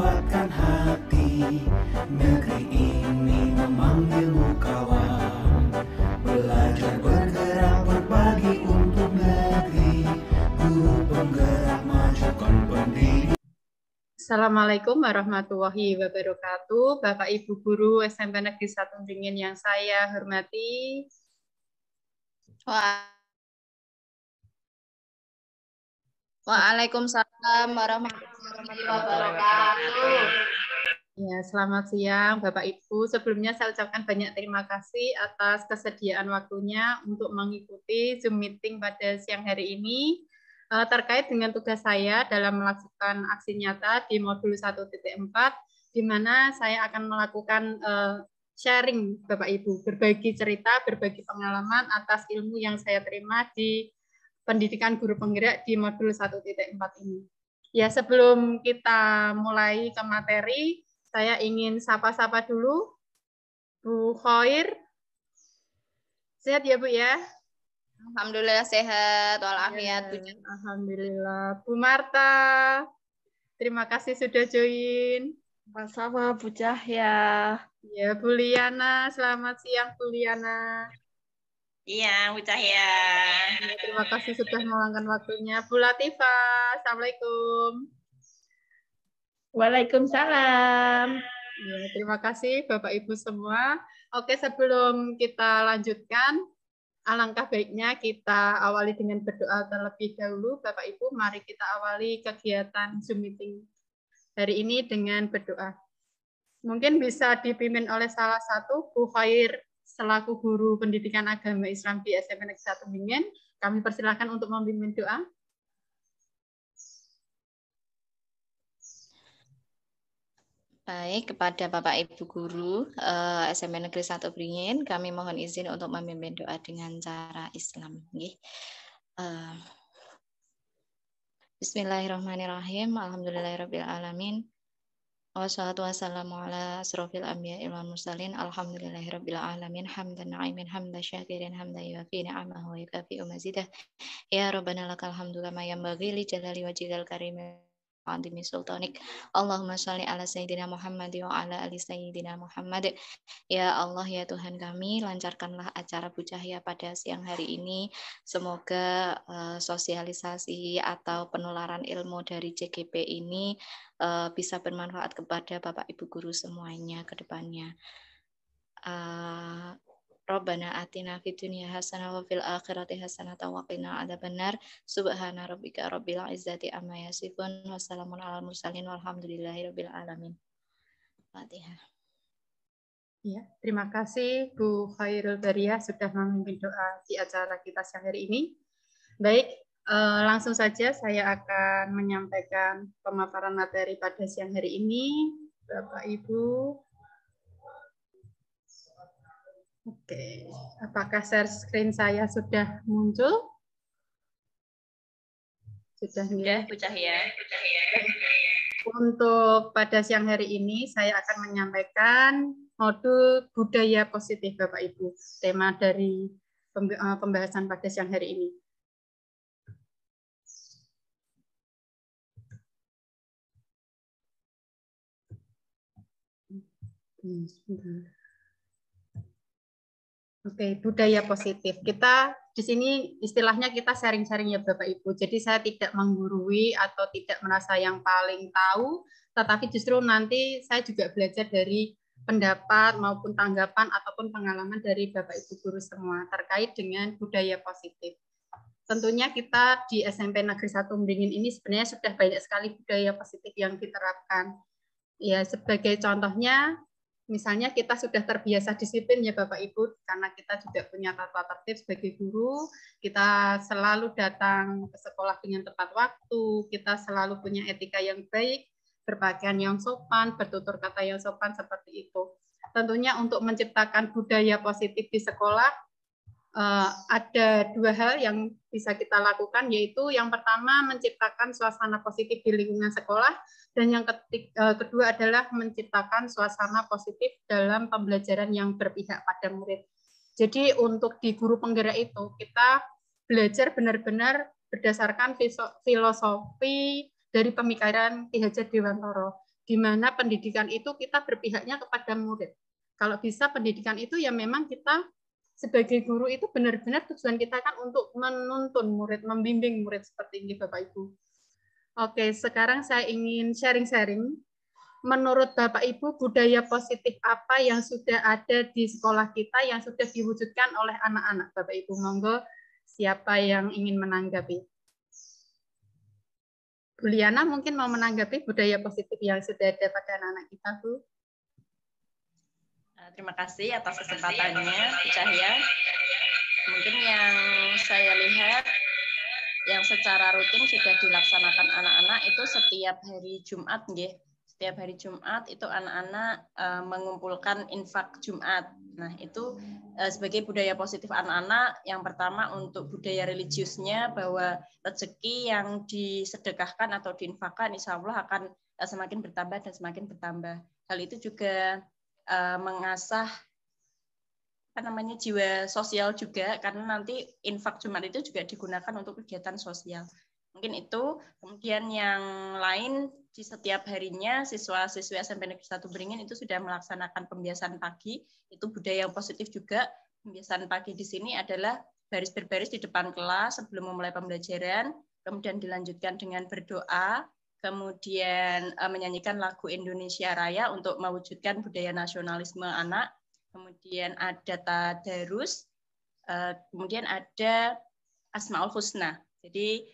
kuatkan hati. Negeri ini memanggilmu kawan. Belajar bergerak berbagi untuk negeri. Guru penggerak majukan pendidikan. Assalamualaikum warahmatullahi wabarakatuh. Bapak Ibu Guru SMP Negeri 1 Beringin yang saya hormati. Waalaikumsalam warahmatullahi wabarakatuh. Ya, selamat siang Bapak Ibu. Sebelumnya saya ucapkan banyak terima kasih atas kesediaan waktunya untuk mengikuti Zoom meeting pada siang hari ini terkait dengan tugas saya dalam melakukan aksi nyata di modul 1.4, di mana saya akan melakukan sharing Bapak Ibu, berbagi cerita, berbagi pengalaman atas ilmu yang saya terima di pendidikan guru penggerak di modul 1.4 ini. Ya, sebelum kita mulai ke materi, saya ingin sapa-sapa dulu. Bu Khoir. Sehat ya, Bu ya? Alhamdulillah sehat walafiat. Ya, alhamdulillah. Bu Marta. Terima kasih sudah join. Sama-sama Bu Cahya. Ya, Bu Liana. Selamat siang Bu Liana. Iya, Bu Cahya. Ya, terima kasih sudah meluangkan waktunya. Bu Latifah. Assalamualaikum. Waalaikumsalam. Ya, terima kasih Bapak Ibu semua. Oke, sebelum kita lanjutkan, alangkah baiknya kita awali dengan berdoa terlebih dahulu. Bapak Ibu, mari kita awali kegiatan Zoom meeting hari ini dengan berdoa. Mungkin bisa dipimpin oleh salah satu Bu Khair selaku guru pendidikan agama Islam di SMP Negeri 1 Beringin. Kami persilakan untuk memimpin doa. Baik, kepada Bapak Ibu Guru SMP Negeri 1 Beringin, kami mohon izin untuk memimpin doa dengan cara Islam. Bismillahirrahmanirrahim. Alhamdulillahirrabbilalamin. Wassalatu wassalamu ala asrofil anbiya'i wal mursalin. Alhamdulillahirrabbilalamin. Hamdan na'imin, hamdan syakirin, hamdan yuafi ni'amahu wa yukafi'u mazidah. Ya Rabbana lakal hamdu kama yanbaghi li jalali wajhikal karim Adimi sultanik. Allahumma sholli ala sayyidina Muhammad wa ala ali sayyidina Muhammad. Ya Allah, ya Tuhan kami, lancarkanlah acara Bu Cahya pada siang hari ini. Semoga sosialisasi atau penularan ilmu dari CGP ini bisa bermanfaat kepada Bapak Ibu Guru semuanya ke depannya. Rabbana atina fid dunya hasanah wa fil akhirati hasanah wa qina adzabannar. Subhana rabbika rabbil izzati amma yasifun wa salamun alal mursalin walhamdulillahi rabbil alamin. Fatihah. Ya, terima kasih Bu Khairul Bariyah sudah memimpin doa di acara kita siang hari ini. Baik, langsung saja saya akan menyampaikan pemaparan materi pada siang hari ini. Bapak Ibu. Oke, apakah share screen saya sudah muncul? Sudah Bu Cahya. Untuk pada siang hari ini saya akan menyampaikan modul budaya positif Bapak Ibu, tema dari pembahasan pada siang hari ini. Oke, budaya positif. Kita di sini istilahnya kita sharing-sharing ya Bapak Ibu. Jadi saya tidak menggurui atau tidak merasa yang paling tahu, tetapi justru nanti saya juga belajar dari pendapat maupun tanggapan ataupun pengalaman dari Bapak Ibu guru semua terkait dengan budaya positif. Tentunya kita di SMP Negeri 1 Beringin ini sebenarnya sudah banyak sekali budaya positif yang diterapkan. Ya, sebagai contohnya, misalnya kita sudah terbiasa disiplin ya Bapak Ibu, karena kita juga punya tata tertib sebagai guru, kita selalu datang ke sekolah dengan tepat waktu, kita selalu punya etika yang baik, berpakaian yang sopan, bertutur kata yang sopan, seperti itu. Tentunya untuk menciptakan budaya positif di sekolah, ada dua hal yang bisa kita lakukan, yaitu yang pertama menciptakan suasana positif di lingkungan sekolah, dan yang kedua adalah menciptakan suasana positif dalam pembelajaran yang berpihak pada murid. Jadi untuk di guru penggerak itu kita belajar benar-benar berdasarkan filosofi dari pemikiran Ki Hajar Dewantara. di mana pendidikan itu kita berpihaknya kepada murid. Kalau bisa pendidikan itu ya memang kita sebagai guru itu benar-benar tujuan kita kan untuk menuntun murid, membimbing murid seperti ini Bapak Ibu. Oke, sekarang saya ingin sharing-sharing. Menurut Bapak Ibu, budaya positif apa yang sudah ada di sekolah kita yang sudah diwujudkan oleh anak-anak? Bapak Ibu, monggo siapa yang ingin menanggapi? Bu Liana mungkin mau menanggapi budaya positif yang sudah ada pada anak-anak kita, Bu. Terima kasih atas kesempatannya, Bu Cahya. Mungkin yang saya lihat yang secara rutin sudah dilaksanakan anak-anak itu setiap hari Jumat, nggih. Setiap hari Jumat itu anak-anak mengumpulkan infak Jumat. Nah, itu sebagai budaya positif anak-anak, yang pertama untuk budaya religiusnya bahwa rezeki yang disedekahkan atau diinfakkan insya Allah akan semakin bertambah dan semakin bertambah. Hal itu juga mengasah jiwa sosial juga, karena nanti infak Jumat itu juga digunakan untuk kegiatan sosial. Mungkin itu. Kemudian yang lain di setiap harinya siswa-siswi SMP Negeri 1 Beringin itu sudah melaksanakan pembiasaan pagi. Itu budaya yang positif juga. Pembiasaan pagi di sini adalah baris berbaris di depan kelas sebelum memulai pembelajaran, kemudian dilanjutkan dengan berdoa, kemudian menyanyikan lagu Indonesia Raya untuk mewujudkan budaya nasionalisme anak. Kemudian ada tadarus, kemudian ada Asmaul Husna. Jadi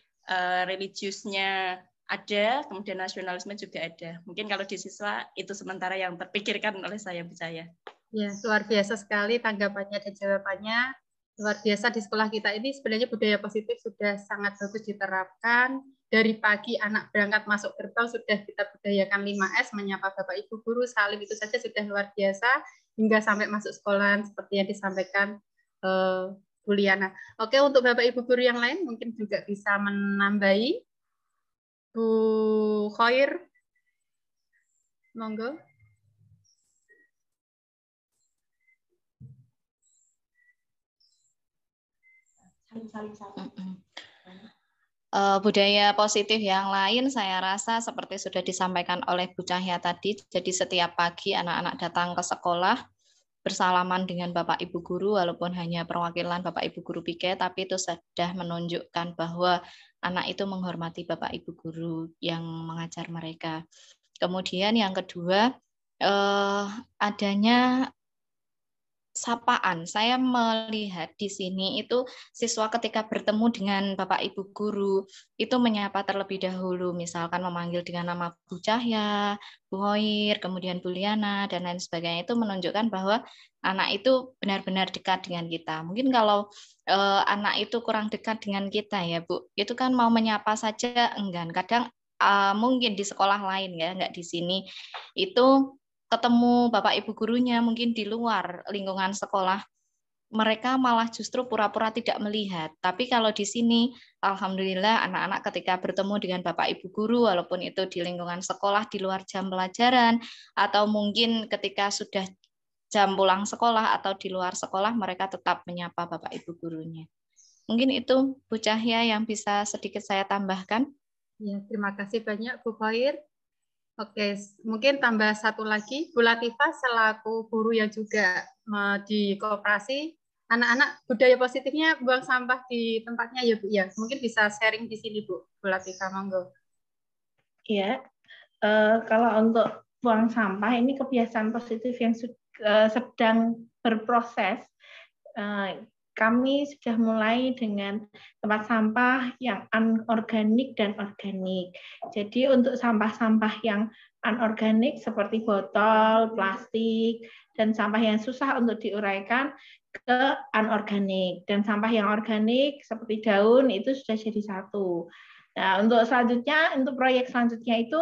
religiusnya ada, kemudian nasionalisme juga ada. Mungkin kalau di siswa itu sementara yang terpikirkan oleh saya, Bu Cahya. Ya, luar biasa sekali tanggapannya dan jawabannya. Luar biasa di sekolah kita ini sebenarnya budaya positif sudah sangat bagus diterapkan. Dari pagi anak berangkat masuk gerbang sudah kita budayakan 5S, menyapa Bapak Ibu guru, salim itu saja sudah luar biasa. Hingga sampai masuk sekolah seperti yang disampaikan Bu Liana. Oke, untuk Bapak Ibu guru yang lain mungkin juga bisa menambahi. Bu Khoir, monggo. Budaya positif yang lain saya rasa seperti sudah disampaikan oleh Bu Cahya tadi, jadi setiap pagi anak-anak datang ke sekolah bersalaman dengan Bapak Ibu guru, walaupun hanya perwakilan Bapak Ibu guru piket, tapi itu sudah menunjukkan bahwa anak itu menghormati Bapak Ibu guru yang mengajar mereka. Kemudian yang kedua, adanya sapaan. Saya melihat di sini itu siswa ketika bertemu dengan Bapak Ibu guru itu menyapa terlebih dahulu, misalkan memanggil dengan nama Bu Cahya, Bu Hoir, kemudian Bu Liana dan lain sebagainya. Itu menunjukkan bahwa anak itu benar-benar dekat dengan kita. Mungkin kalau anak itu kurang dekat dengan kita ya Bu, itu kan mau menyapa saja enggan. Kadang mungkin di sekolah lain ya, enggak di sini itu ketemu Bapak Ibu gurunya mungkin di luar lingkungan sekolah, mereka malah justru pura-pura tidak melihat. Tapi kalau di sini, alhamdulillah anak-anak ketika bertemu dengan Bapak Ibu guru, walaupun itu di lingkungan sekolah, di luar jam pelajaran, atau mungkin ketika sudah jam pulang sekolah atau di luar sekolah, mereka tetap menyapa Bapak Ibu gurunya. Mungkin itu Bu Cahya yang bisa sedikit saya tambahkan. Ya, terima kasih banyak Bu Khoir. Oke, mungkin tambah satu lagi, Bu Latifah selaku guru yang juga di koperasi, anak-anak budaya positifnya buang sampah di tempatnya ya Bu ya. Mungkin bisa sharing di sini Bu Latifah, monggo. Iya, kalau untuk buang sampah ini kebiasaan positif yang sedang berproses. Kami sudah mulai dengan tempat sampah yang anorganik dan organik. Jadi untuk sampah-sampah yang anorganik seperti botol, plastik, dan sampah yang susah untuk diuraikan ke anorganik. Dan sampah yang organik seperti daun itu sudah jadi satu. Nah, untuk selanjutnya, untuk proyek selanjutnya itu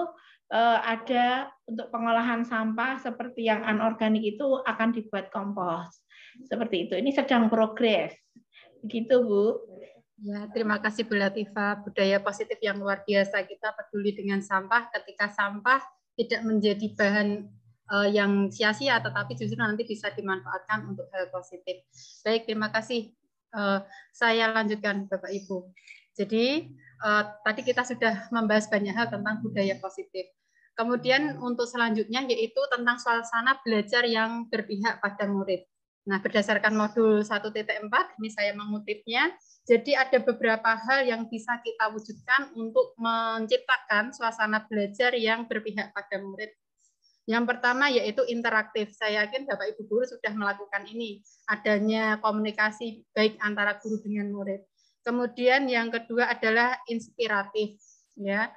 ada untuk pengolahan sampah seperti yang anorganik itu akan dibuat kompos. Seperti itu. Ini sedang progres. Begitu, Bu. Ya, terima kasih Bu Latifah. Budaya positif yang luar biasa. Kita peduli dengan sampah ketika sampah tidak menjadi bahan yang sia-sia, tetapi justru nanti bisa dimanfaatkan untuk hal positif. Baik, terima kasih. Saya lanjutkan, Bapak Ibu. Jadi, tadi kita sudah membahas banyak hal tentang budaya positif. Kemudian untuk selanjutnya yaitu tentang suasana belajar yang berpihak pada murid. Nah, berdasarkan modul 1.4, ini saya mengutipnya, jadi ada beberapa hal yang bisa kita wujudkan untuk menciptakan suasana belajar yang berpihak pada murid. Yang pertama yaitu interaktif. Saya yakin Bapak Ibu guru sudah melakukan ini, adanya komunikasi baik antara guru dengan murid. Kemudian yang kedua adalah inspiratif, ya.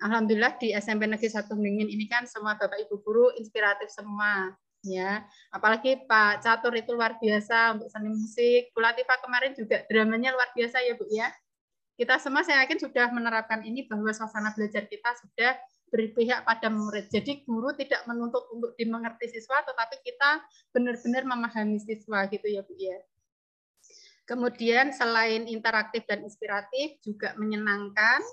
Alhamdulillah di SMP Negeri 1 Beringin ini kan semua Bapak Ibu guru inspiratif semua, ya. Apalagi Pak Catur itu luar biasa untuk seni musik. Bu Latifah kemarin juga dramanya luar biasa ya Bu ya. Kita semua saya yakin sudah menerapkan ini bahwa suasana belajar kita sudah berpihak pada murid. Jadi guru tidak menuntut untuk dimengerti siswa, tetapi kita benar-benar memahami siswa gitu ya Bu ya. Kemudian selain interaktif dan inspiratif juga menyenangkan.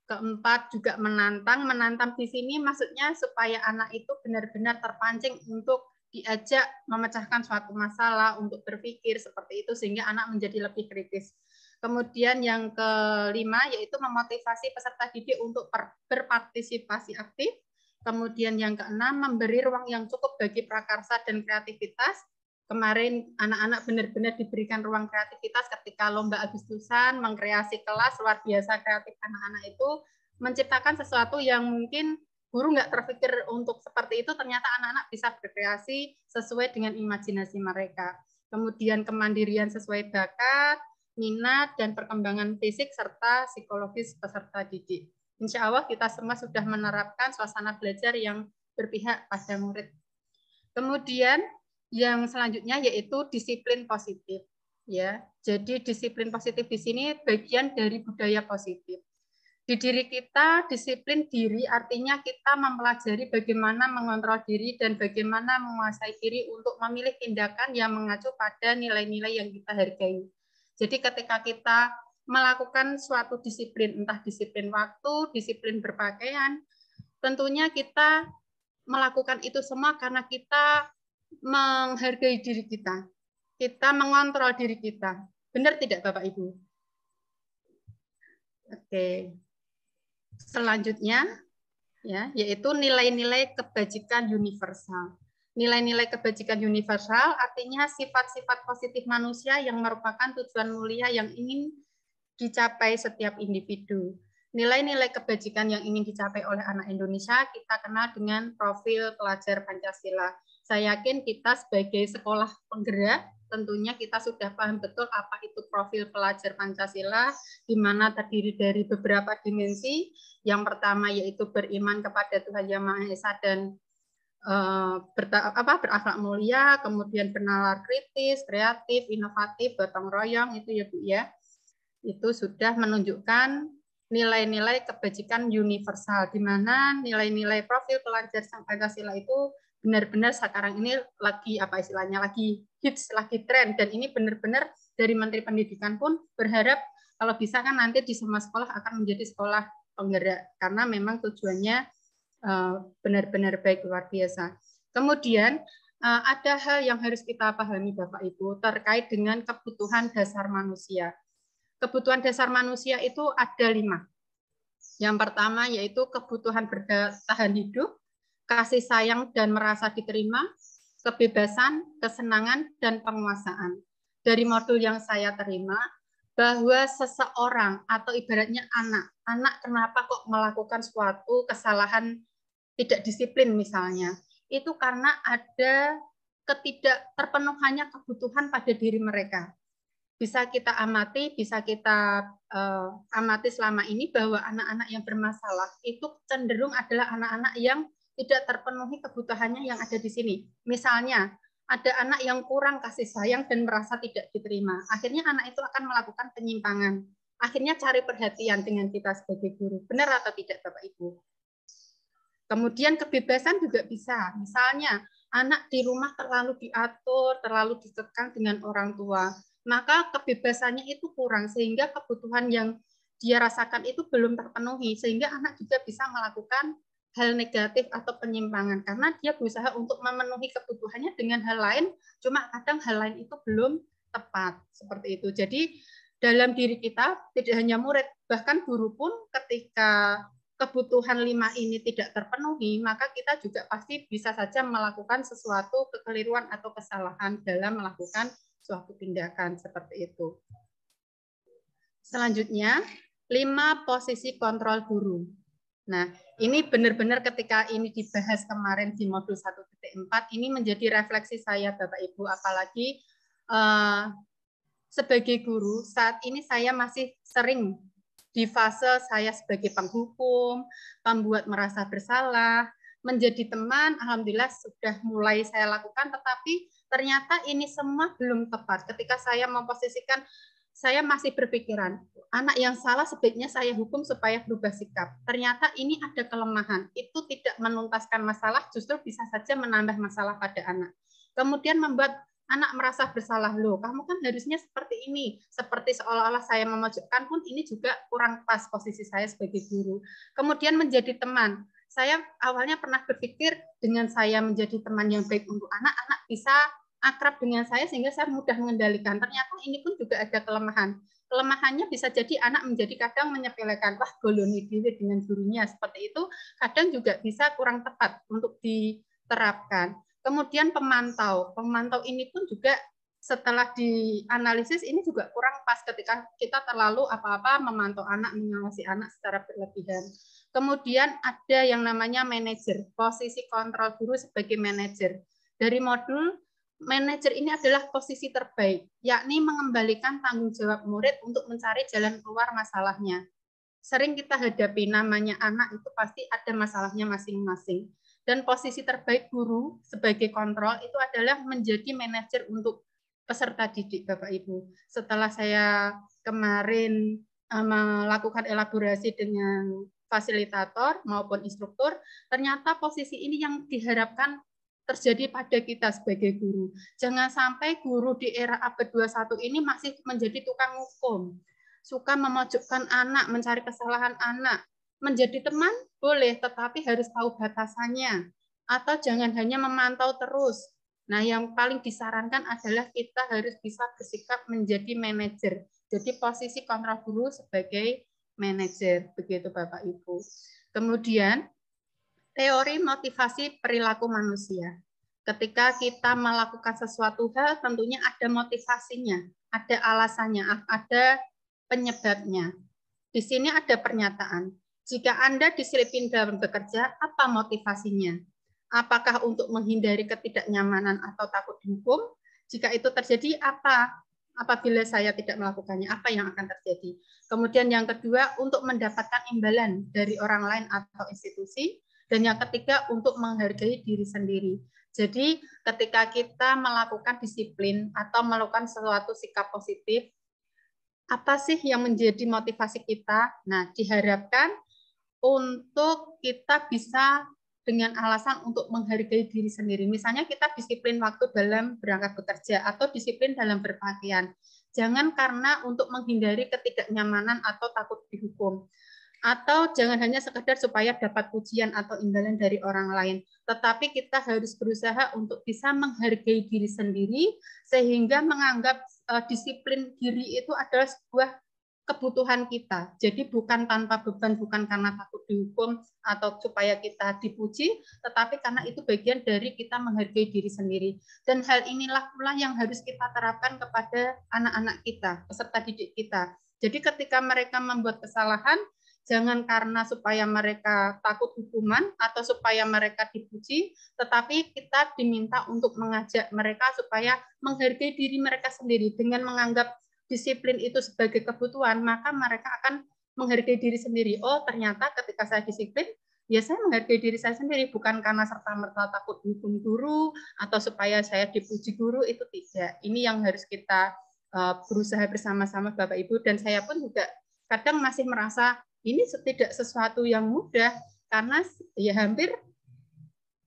Keempat juga menantang. Menantang di sini maksudnya supaya anak itu benar-benar terpancing untuk diajak memecahkan suatu masalah, untuk berpikir seperti itu sehingga anak menjadi lebih kritis. Kemudian yang kelima yaitu memotivasi peserta didik untuk berpartisipasi aktif. Kemudian yang keenam memberi ruang yang cukup bagi prakarsa dan kreativitas. Kemarin anak-anak benar-benar diberikan ruang kreativitas ketika lomba Agustusan, mengkreasi kelas, luar biasa kreatif anak-anak itu, menciptakan sesuatu yang mungkin guru nggak terpikir untuk seperti itu, ternyata anak-anak bisa berkreasi sesuai dengan imajinasi mereka. Kemudian kemandirian sesuai bakat, minat, dan perkembangan fisik, serta psikologis peserta didik. Insya Allah kita semua sudah menerapkan suasana belajar yang berpihak pada murid. Kemudian yang selanjutnya yaitu disiplin positif, ya. Jadi disiplin positif di sini bagian dari budaya positif. Di diri kita, disiplin diri artinya kita mempelajari bagaimana mengontrol diri dan bagaimana menguasai diri untuk memilih tindakan yang mengacu pada nilai-nilai yang kita hargai. Jadi ketika kita melakukan suatu disiplin, entah disiplin waktu, disiplin berpakaian, tentunya kita melakukan itu semua karena kita menghargai diri kita. Kita mengontrol diri kita. Benar tidak Bapak Ibu? Oke. Selanjutnya ya, yaitu nilai-nilai kebajikan universal. Nilai-nilai kebajikan universal artinya sifat-sifat positif manusia yang merupakan tujuan mulia yang ingin dicapai setiap individu. Nilai-nilai kebajikan yang ingin dicapai oleh anak Indonesia kita kenal dengan profil pelajar Pancasila. Saya yakin kita sebagai sekolah penggerak tentunya kita sudah paham betul apa itu profil pelajar Pancasila, di mana terdiri dari beberapa dimensi. Yang pertama yaitu beriman kepada Tuhan Yang Maha Esa dan berakhlak mulia, kemudian bernalar kritis, kreatif, inovatif, gotong royong, itu ya Bu ya. Itu sudah menunjukkan nilai-nilai kebajikan universal, di mana nilai-nilai profil pelajar Pancasila itu benar-benar sekarang ini lagi apa istilahnya lagi hits, lagi tren, dan ini benar-benar dari Menteri Pendidikan pun berharap kalau bisa kan nanti di semua sekolah akan menjadi sekolah penggerak karena memang tujuannya benar-benar baik, luar biasa. Kemudian ada hal yang harus kita pahami Bapak Ibu terkait dengan kebutuhan dasar manusia. Kebutuhan dasar manusia itu ada 5. Yang pertama yaitu kebutuhan bertahan hidup, kasih sayang dan merasa diterima, kebebasan, kesenangan, dan penguasaan. Dari modul yang saya terima, bahwa seseorang atau ibaratnya anak kenapa kok melakukan suatu kesalahan tidak disiplin misalnya, itu karena ada ketidakterpenuhannya kebutuhan pada diri mereka. Bisa kita amati, bisa kita amati selama ini bahwa anak-anak yang bermasalah itu cenderung adalah anak-anak yang tidak terpenuhi kebutuhannya yang ada di sini. Misalnya, ada anak yang kurang kasih sayang dan merasa tidak diterima. Akhirnya anak itu akan melakukan penyimpangan. Akhirnya cari perhatian dengan kita sebagai guru. Benar atau tidak Bapak Ibu? Kemudian kebebasan juga bisa. Misalnya, anak di rumah terlalu diatur, terlalu dikekang dengan orang tua. Maka kebebasannya itu kurang, sehingga kebutuhan yang dia rasakan itu belum terpenuhi. Sehingga anak juga bisa melakukan hal negatif atau penyimpangan karena dia berusaha untuk memenuhi kebutuhannya dengan hal lain, cuma kadang hal lain itu belum tepat seperti itu. Jadi dalam diri kita tidak hanya murid, bahkan guru pun ketika kebutuhan 5 ini tidak terpenuhi, maka kita juga pasti bisa saja melakukan sesuatu kekeliruan atau kesalahan dalam melakukan suatu tindakan seperti itu. Selanjutnya, 5 posisi kontrol guru. Nah, ini benar-benar ketika ini dibahas kemarin di modul 1.4, ini menjadi refleksi saya Bapak Ibu, apalagi sebagai guru, saat ini saya masih sering di fase saya sebagai penghukum, pembuat merasa bersalah, menjadi teman, alhamdulillah sudah mulai saya lakukan, tetapi ternyata ini semua belum tepat. Ketika saya memposisikan, saya masih berpikiran, anak yang salah sebaiknya saya hukum supaya berubah sikap. Ternyata ini ada kelemahan. Itu tidak menuntaskan masalah, justru bisa saja menambah masalah pada anak. Kemudian membuat anak merasa bersalah, loh, kamu kan harusnya seperti ini. Seperti seolah-olah saya memojokkan pun ini juga kurang pas posisi saya sebagai guru. Kemudian menjadi teman. Saya awalnya pernah berpikir dengan saya menjadi teman yang baik untuk anak-anak bisa akrab dengan saya sehingga saya mudah mengendalikan. Ternyata ini pun juga ada kelemahan. Kelemahannya bisa jadi anak menjadi kadang menyepelekan, wah goloni diri dengan gurunya, seperti itu kadang juga bisa kurang tepat untuk diterapkan. Kemudian pemantau ini pun juga setelah dianalisis ini juga kurang pas ketika kita terlalu apa-apa memantau anak, mengawasi anak secara berlebihan. Kemudian ada yang namanya manajer, posisi kontrol guru sebagai manajer. Dari modul manajer ini adalah posisi terbaik, yakni mengembalikan tanggung jawab murid untuk mencari jalan keluar masalahnya. Sering kita hadapi namanya anak itu pasti ada masalahnya masing-masing. Dan posisi terbaik guru sebagai kontrol itu adalah menjadi manajer untuk peserta didik Bapak Ibu. Setelah saya kemarin melakukan elaborasi dengan fasilitator maupun instruktur, ternyata posisi ini yang diharapkan terjadi pada kita sebagai guru. Jangan sampai guru di era abad 21 ini masih menjadi tukang hukum, suka memojokkan anak, mencari kesalahan anak. Menjadi teman boleh, tetapi harus tahu batasannya. Atau jangan hanya memantau terus. Nah, yang paling disarankan adalah kita harus bisa bersikap menjadi manajer. Jadi posisi kontrol guru sebagai manajer, begitu Bapak Ibu. Kemudian teori motivasi perilaku manusia. Ketika kita melakukan sesuatu hal, tentunya ada motivasinya, ada alasannya, ada penyebabnya. Di sini ada pernyataan, jika Anda diselipin dalam bekerja, apa motivasinya? Apakah untuk menghindari ketidaknyamanan atau takut dihukum? Jika itu terjadi, apa? Apabila saya tidak melakukannya, apa yang akan terjadi? Kemudian yang kedua, untuk mendapatkan imbalan dari orang lain atau institusi. Dan yang ketiga, untuk menghargai diri sendiri. Jadi ketika kita melakukan disiplin atau melakukan sesuatu sikap positif, apa sih yang menjadi motivasi kita? Nah, diharapkan untuk kita bisa dengan alasan untuk menghargai diri sendiri. Misalnya kita disiplin waktu dalam berangkat bekerja atau disiplin dalam berpakaian. Jangan karena untuk menghindari ketidaknyamanan atau takut dihukum. Atau jangan hanya sekedar supaya dapat pujian atau imbalan dari orang lain, tetapi kita harus berusaha untuk bisa menghargai diri sendiri sehingga menganggap disiplin diri itu adalah sebuah kebutuhan kita. Jadi bukan tanpa beban, bukan karena takut dihukum atau supaya kita dipuji, tetapi karena itu bagian dari kita menghargai diri sendiri. Dan hal inilah pula yang harus kita terapkan kepada anak-anak kita, peserta didik kita. Jadi ketika mereka membuat kesalahan, jangan karena supaya mereka takut hukuman atau supaya mereka dipuji, tetapi kita diminta untuk mengajak mereka supaya menghargai diri mereka sendiri. Dengan menganggap disiplin itu sebagai kebutuhan, maka mereka akan menghargai diri sendiri. Oh, ternyata ketika saya disiplin, ya saya menghargai diri saya sendiri, bukan karena serta-merta takut hukum guru atau supaya saya dipuji guru, itu tidak. Ini yang harus kita berusaha bersama-sama Bapak Ibu, dan saya pun juga kadang masih merasa ini tidak sesuatu yang mudah, karena ya hampir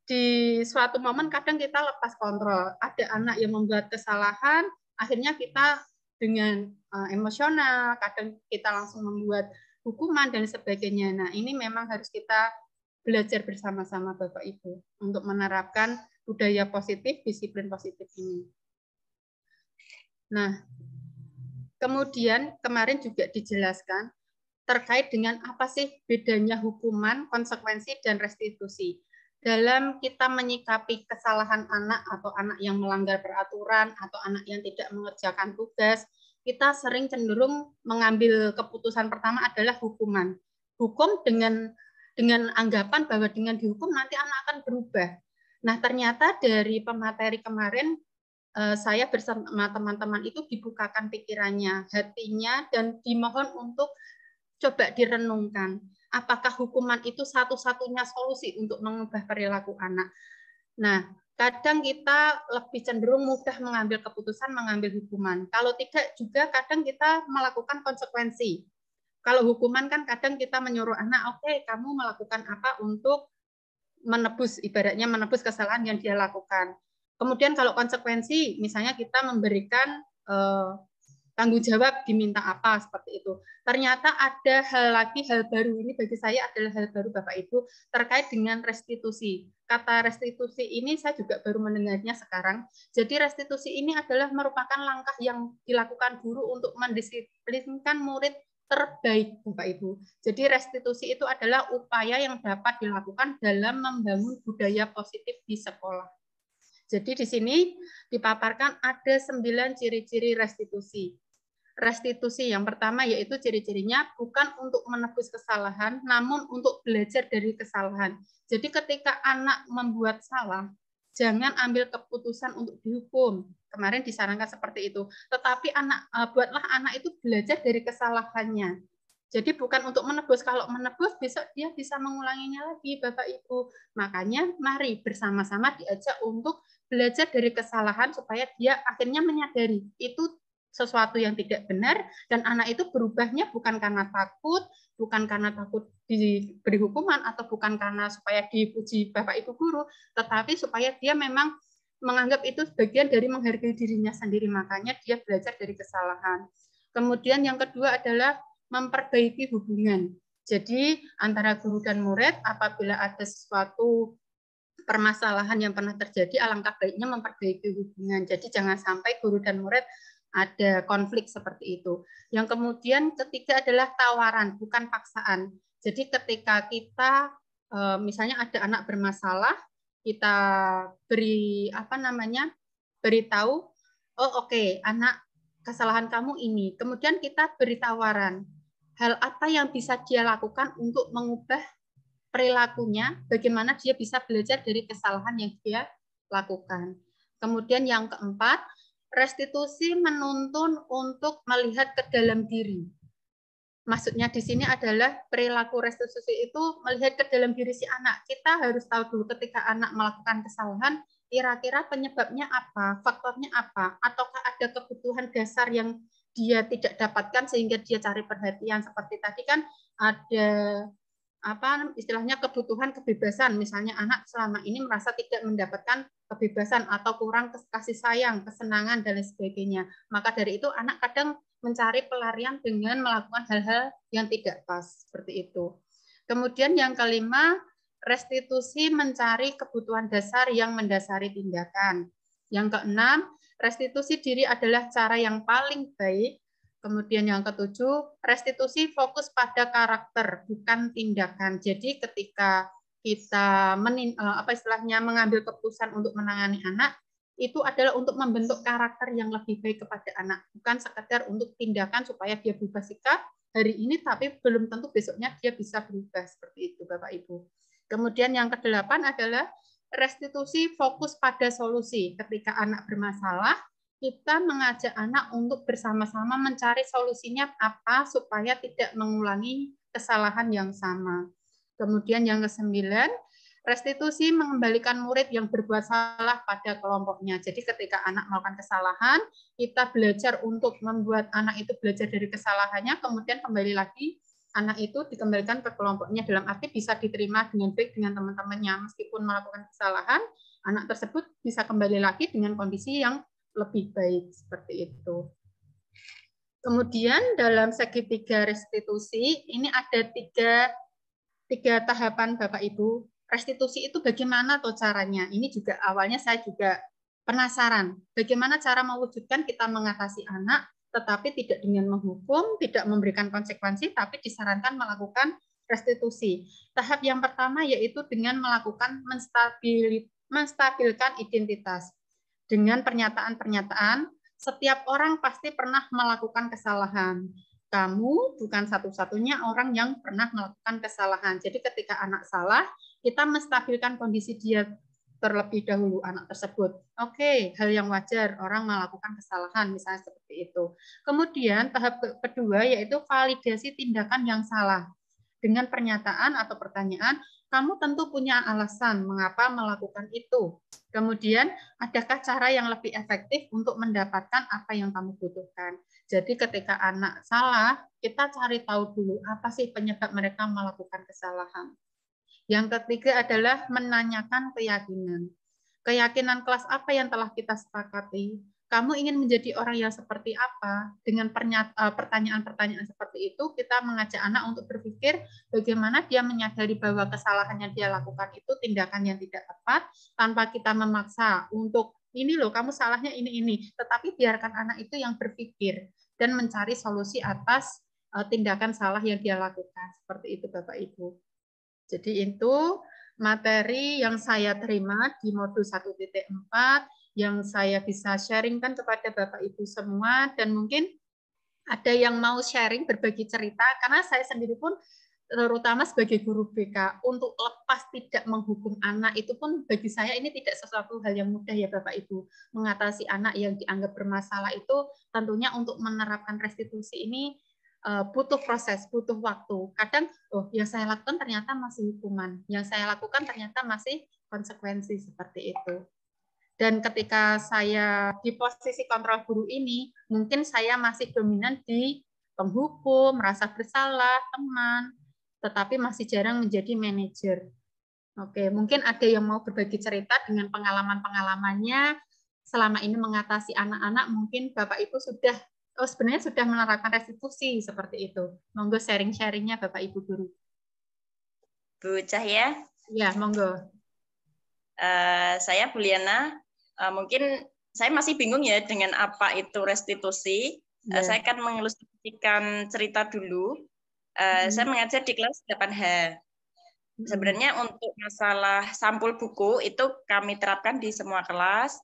di suatu momen kadang kita lepas kontrol. Ada anak yang membuat kesalahan, akhirnya kita dengan emosional, kadang kita langsung membuat hukuman dan sebagainya. Nah, ini memang harus kita belajar bersama-sama Bapak Ibu untuk menerapkan budaya positif, disiplin positif ini. Nah, kemudian kemarin juga dijelaskan terkait dengan apa sih bedanya hukuman, konsekuensi, dan restitusi. Dalam kita menyikapi kesalahan anak atau anak yang melanggar peraturan atau anak yang tidak mengerjakan tugas, kita sering cenderung mengambil keputusan pertama adalah hukuman. Hukum dengan anggapan bahwa dengan dihukum nanti anak akan berubah. Nah, ternyata dari pemateri kemarin saya bersama teman-teman itu dibukakan pikirannya, hatinya, dan dimohon untuk coba direnungkan. Apakah hukuman itu satu-satunya solusi untuk mengubah perilaku anak? Nah, kadang kita lebih cenderung mudah mengambil keputusan mengambil hukuman. Kalau tidak juga kadang kita melakukan konsekuensi. Kalau hukuman kan kadang kita menyuruh anak, oke, kamu melakukan apa untuk menebus, ibaratnya menebus kesalahan yang dia lakukan. Kemudian kalau konsekuensi, misalnya kita memberikan tanggung jawab diminta apa seperti itu. Ternyata ada hal baru ini bagi saya adalah hal baru Bapak Ibu terkait dengan restitusi. Kata restitusi ini saya juga baru mendengarnya sekarang. Jadi restitusi ini adalah merupakan langkah yang dilakukan guru untuk mendisiplinkan murid terbaik Bapak Ibu. Jadi restitusi itu adalah upaya yang dapat dilakukan dalam membangun budaya positif di sekolah. Jadi di sini dipaparkan ada 9 ciri-ciri restitusi. Restitusi yang pertama yaitu ciri-cirinya bukan untuk menebus kesalahan, namun untuk belajar dari kesalahan. Jadi ketika anak membuat salah, jangan ambil keputusan untuk dihukum. Kemarin disarankan seperti itu. Tetapi buatlah anak itu belajar dari kesalahannya. Jadi bukan untuk menebus. Kalau menebus besok dia bisa mengulanginya lagi, Bapak Ibu. Makanya mari bersama-sama diajak untuk belajar dari kesalahan supaya dia akhirnya menyadari itu sesuatu yang tidak benar dan anak itu berubahnya bukan karena takut, bukan karena takut diberi hukuman atau bukan karena supaya dipuji Bapak Ibu guru, tetapi supaya dia memang menganggap itu bagian dari menghargai dirinya sendiri, makanya dia belajar dari kesalahan. Kemudian yang kedua adalah memperbaiki hubungan. Jadi antara guru dan murid apabila ada sesuatu permasalahan yang pernah terjadi, alangkah baiknya memperbaiki hubungan. Jadi jangan sampai guru dan murid ada konflik seperti itu. Yang kemudian ketiga adalah tawaran, bukan paksaan. Jadi ketika kita misalnya ada anak bermasalah, kita beritahu, oh oke, anak kesalahan kamu ini. Kemudian kita beri tawaran, hal apa yang bisa dia lakukan untuk mengubah perilakunya, bagaimana dia bisa belajar dari kesalahan yang dia lakukan. Kemudian yang keempat, restitusi menuntun untuk melihat ke dalam diri. Maksudnya di sini adalah perilaku restitusi itu melihat ke dalam diri si anak. Kita harus tahu dulu ketika anak melakukan kesalahan, kira-kira penyebabnya apa, faktornya apa, ataukah ada kebutuhan dasar yang dia tidak dapatkan sehingga dia cari perhatian. Seperti tadi kan ada istilahnya kebutuhan kebebasan, misalnya anak selama ini merasa tidak mendapatkan kebebasan atau kurang kasih sayang, kesenangan dan lain sebagainya. Maka dari itu anak kadang mencari pelarian dengan melakukan hal-hal yang tidak pas seperti itu. Kemudian yang kelima, restitusi mencari kebutuhan dasar yang mendasari tindakan. Yang keenam, restitusi diri adalah cara yang paling baik. Kemudian yang ketujuh, restitusi fokus pada karakter, bukan tindakan. Jadi ketika kita mengambil keputusan untuk menangani anak, itu adalah untuk membentuk karakter yang lebih baik kepada anak, bukan sekedar untuk tindakan supaya dia berubah sikap hari ini, tapi belum tentu besoknya dia bisa berubah seperti itu, Bapak Ibu. Kemudian yang kedelapan adalah restitusi fokus pada solusi. Ketika anak bermasalah, kita mengajak anak untuk bersama-sama mencari solusinya apa supaya tidak mengulangi kesalahan yang sama. Kemudian yang kesembilan, restitusi mengembalikan murid yang berbuat salah pada kelompoknya. Jadi ketika anak melakukan kesalahan, kita belajar untuk membuat anak itu belajar dari kesalahannya, kemudian kembali lagi anak itu dikembalikan ke kelompoknya, dalam arti bisa diterima dengan baik dengan teman-temannya. Meskipun melakukan kesalahan, anak tersebut bisa kembali lagi dengan kondisi yang lebih baik seperti itu. Kemudian dalam segitiga restitusi ini ada tiga tahapan Bapak Ibu. Restitusi itu bagaimana tuh caranya? Ini juga awalnya saya juga penasaran. Bagaimana cara mewujudkan kita mengatasi anak tetapi tidak dengan menghukum, tidak memberikan konsekuensi, tapi disarankan melakukan restitusi. Tahap yang pertama yaitu dengan melakukan menstabilkan identitas. Dengan pernyataan-pernyataan, setiap orang pasti pernah melakukan kesalahan. Kamu bukan satu-satunya orang yang pernah melakukan kesalahan. Jadi ketika anak salah, kita menstabilkan kondisi dia terlebih dahulu anak tersebut. Oke, hal yang wajar, orang melakukan kesalahan, misalnya seperti itu. Kemudian tahap kedua yaitu validasi tindakan yang salah. Dengan pernyataan atau pertanyaan, kamu tentu punya alasan mengapa melakukan itu. Kemudian, adakah cara yang lebih efektif untuk mendapatkan apa yang kamu butuhkan? Jadi ketika anak salah, kita cari tahu dulu apa sih penyebab mereka melakukan kesalahan. Yang ketiga adalah menanyakan keyakinan. Keyakinan kelas apa yang telah kita sepakati? Kamu ingin menjadi orang yang seperti apa? Dengan pertanyaan-pertanyaan seperti itu, kita mengajak anak untuk berpikir bagaimana dia menyadari bahwa kesalahan yang dia lakukan itu tindakan yang tidak tepat, tanpa kita memaksa untuk ini loh, kamu salahnya ini. Tetapi biarkan anak itu yang berpikir dan mencari solusi atas tindakan salah yang dia lakukan. Seperti itu, Bapak Ibu. Jadi itu materi yang saya terima di modul 1.4 yang saya bisa sharingkan kepada Bapak Ibu semua, dan mungkin ada yang mau sharing, berbagi cerita, karena saya sendiri pun terutama sebagai guru BK, untuk lepas tidak menghukum anak itu pun bagi saya ini tidak sesuatu hal yang mudah ya Bapak Ibu. Mengatasi anak yang dianggap bermasalah itu tentunya untuk menerapkan restitusi ini butuh proses, butuh waktu. Kadang, yang saya lakukan ternyata masih hukuman, yang saya lakukan ternyata masih konsekuensi, seperti itu. Dan ketika saya di posisi kontrol guru ini, mungkin saya masih dominan di penghukum, merasa bersalah, teman, tetapi masih jarang menjadi manajer. Oke, mungkin ada yang mau berbagi cerita dengan pengalaman-pengalamannya selama ini mengatasi anak-anak, mungkin Bapak Ibu sudah sebenarnya sudah menerapkan restitusi seperti itu. Monggo sharing-sharingnya Bapak Ibu guru. Bu Cahya? Ya, monggo. Saya Bu Liana. Mungkin saya masih bingung ya dengan apa itu restitusi. Saya akan mengilustrasikan cerita dulu. Saya mengajar di kelas 8H. Sebenarnya untuk masalah sampul buku itu kami terapkan di semua kelas.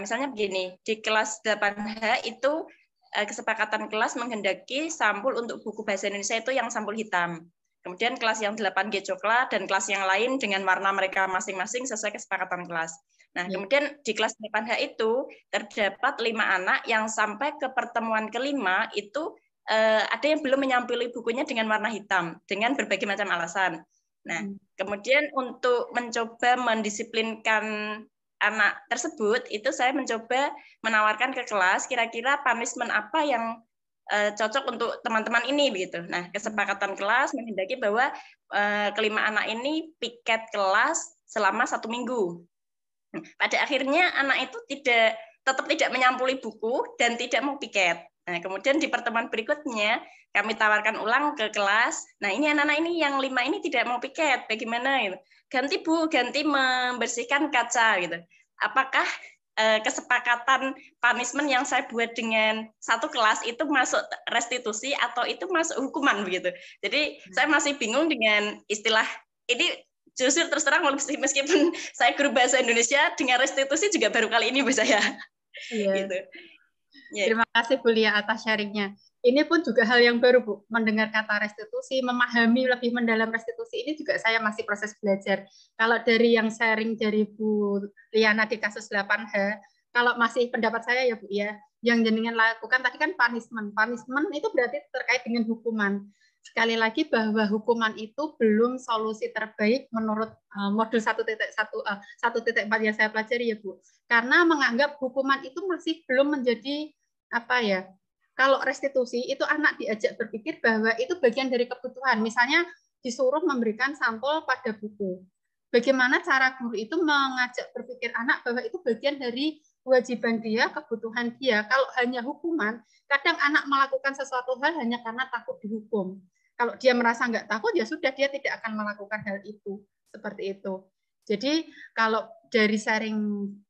Misalnya begini, di kelas 8H itu kesepakatan kelas menghendaki sampul untuk buku bahasa Indonesia itu yang sampul hitam. Kemudian kelas yang 8G coklat dan kelas yang lain dengan warna mereka masing-masing sesuai kesepakatan kelas. Nah, kemudian di kelas 8H itu terdapat 5 anak yang sampai ke pertemuan kelima itu ada yang belum menyampuli bukunya dengan warna hitam dengan berbagai macam alasan. Nah, kemudian untuk mencoba mendisiplinkan anak tersebut, itu saya mencoba menawarkan ke kelas kira-kira punishment apa yang cocok untuk teman-teman ini begitu. Nah, kesepakatan kelas menghendaki bahwa kelima anak ini piket kelas selama 1 minggu. Pada akhirnya anak itu tetap tidak menyampuli buku dan tidak mau piket. Nah, kemudian di pertemuan berikutnya kami tawarkan ulang ke kelas. Nah, ini anak-anak ini yang 5 ini tidak mau piket, bagaimana? Ganti Bu, ganti membersihkan kaca gitu. Apakah kesepakatan punishment yang saya buat dengan satu kelas itu masuk restitusi atau itu masuk hukuman begitu? Jadi saya masih bingung dengan istilah ini. Justru terus terang meskipun saya guru bahasa Indonesia dengan restitusi juga baru kali ini Bu saya. Iya. Gitu. Terima kasih Bu Lia atas sharingnya. Ini pun juga hal yang baru Bu, mendengar kata restitusi, memahami lebih mendalam restitusi ini juga saya masih proses belajar. Kalau dari yang sharing dari Bu Liana di kasus 8H, kalau masih pendapat saya ya Bu ya, yang jenengan lakukan tadi kan punishment. Punishment itu berarti terkait dengan hukuman. Sekali lagi bahwa hukuman itu belum solusi terbaik menurut modul 1.4 yang saya pelajari ya Bu. Karena menganggap hukuman itu masih belum menjadi apa ya? Kalau restitusi itu anak diajak berpikir bahwa itu bagian dari kebutuhan. Misalnya disuruh memberikan sampul pada buku. Bagaimana cara guru itu mengajak berpikir anak bahwa itu bagian dari kewajiban dia, kebutuhan dia. Kalau hanya hukuman, kadang anak melakukan sesuatu hal hanya karena takut dihukum. Kalau dia merasa nggak takut, ya sudah, dia tidak akan melakukan hal itu. Seperti itu. Jadi kalau dari sharing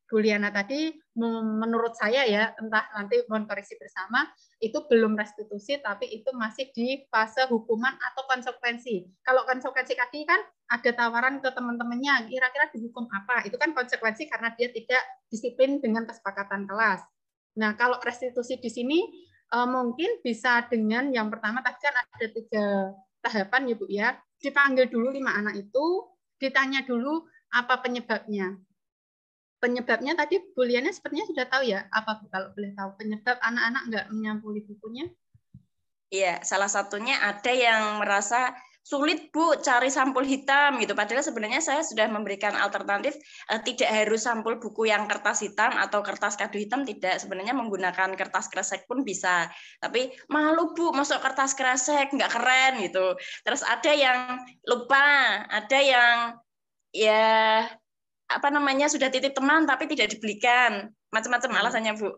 Bu Liana tadi, menurut saya ya, entah nanti mohon koreksi bersama, itu belum restitusi, tapi itu masih di fase hukuman atau konsekuensi. Kalau konsekuensi tadi kan ada tawaran ke teman-temannya, kira-kira dihukum apa? Itu kan konsekuensi karena dia tidak disiplin dengan kesepakatan kelas. Nah, kalau restitusi di sini mungkin bisa dengan yang pertama tadi kan ada 3 tahapan ya Bu ya. Dipanggil dulu 5 anak itu, ditanya dulu apa penyebabnya. Penyebabnya tadi Bu Liana sepertinya sudah tahu ya, apa Bu kalau boleh tahu penyebab anak-anak nggak menyampuli bukunya? Iya, salah satunya ada yang merasa sulit Bu cari sampul hitam gitu. Padahal sebenarnya saya sudah memberikan alternatif, tidak harus sampul buku yang kertas hitam atau kertas kado hitam, tidak. Sebenarnya menggunakan kertas kresek pun bisa. Tapi malu Bu, masuk kertas kresek nggak keren gitu. Terus ada yang lupa, ada yang ya apa namanya sudah titip teman tapi tidak dibelikan, macam-macam alasannya Bu.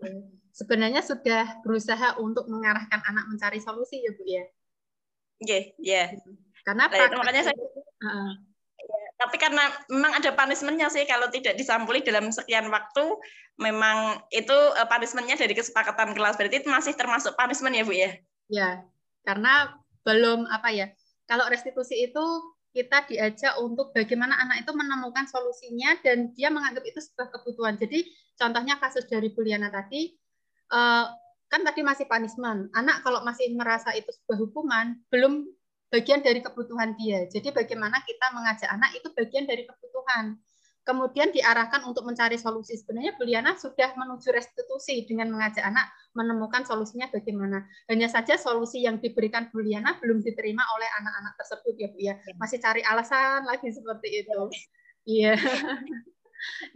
Sebenarnya sudah berusaha untuk mengarahkan anak mencari solusi ya Bu ya. Oke, ya. Karena makanya saya. Tapi karena memang ada punishment-nya sih kalau tidak disampuli dalam sekian waktu, memang itu punishment-nya dari kesepakatan kelas. Berarti itu masih termasuk punishment ya Bu ya? Ya, karena belum apa ya. Kalau restitusi itu kita diajak untuk bagaimana anak itu menemukan solusinya dan dia menganggap itu sebuah kebutuhan. Jadi contohnya kasus dari Bu Liana tadi, kan tadi masih punishment. Anak kalau masih merasa itu sebuah hukuman, belum bagian dari kebutuhan dia. Jadi bagaimana kita mengajak anak itu bagian dari kebutuhan. Kemudian diarahkan untuk mencari solusi. Sebenarnya Bu Liana sudah menuju restitusi dengan mengajak anak menemukan solusinya bagaimana. Hanya saja solusi yang diberikan Bu Liana belum diterima oleh anak-anak tersebut ya Bu ya. Masih cari alasan lagi seperti itu. Iya.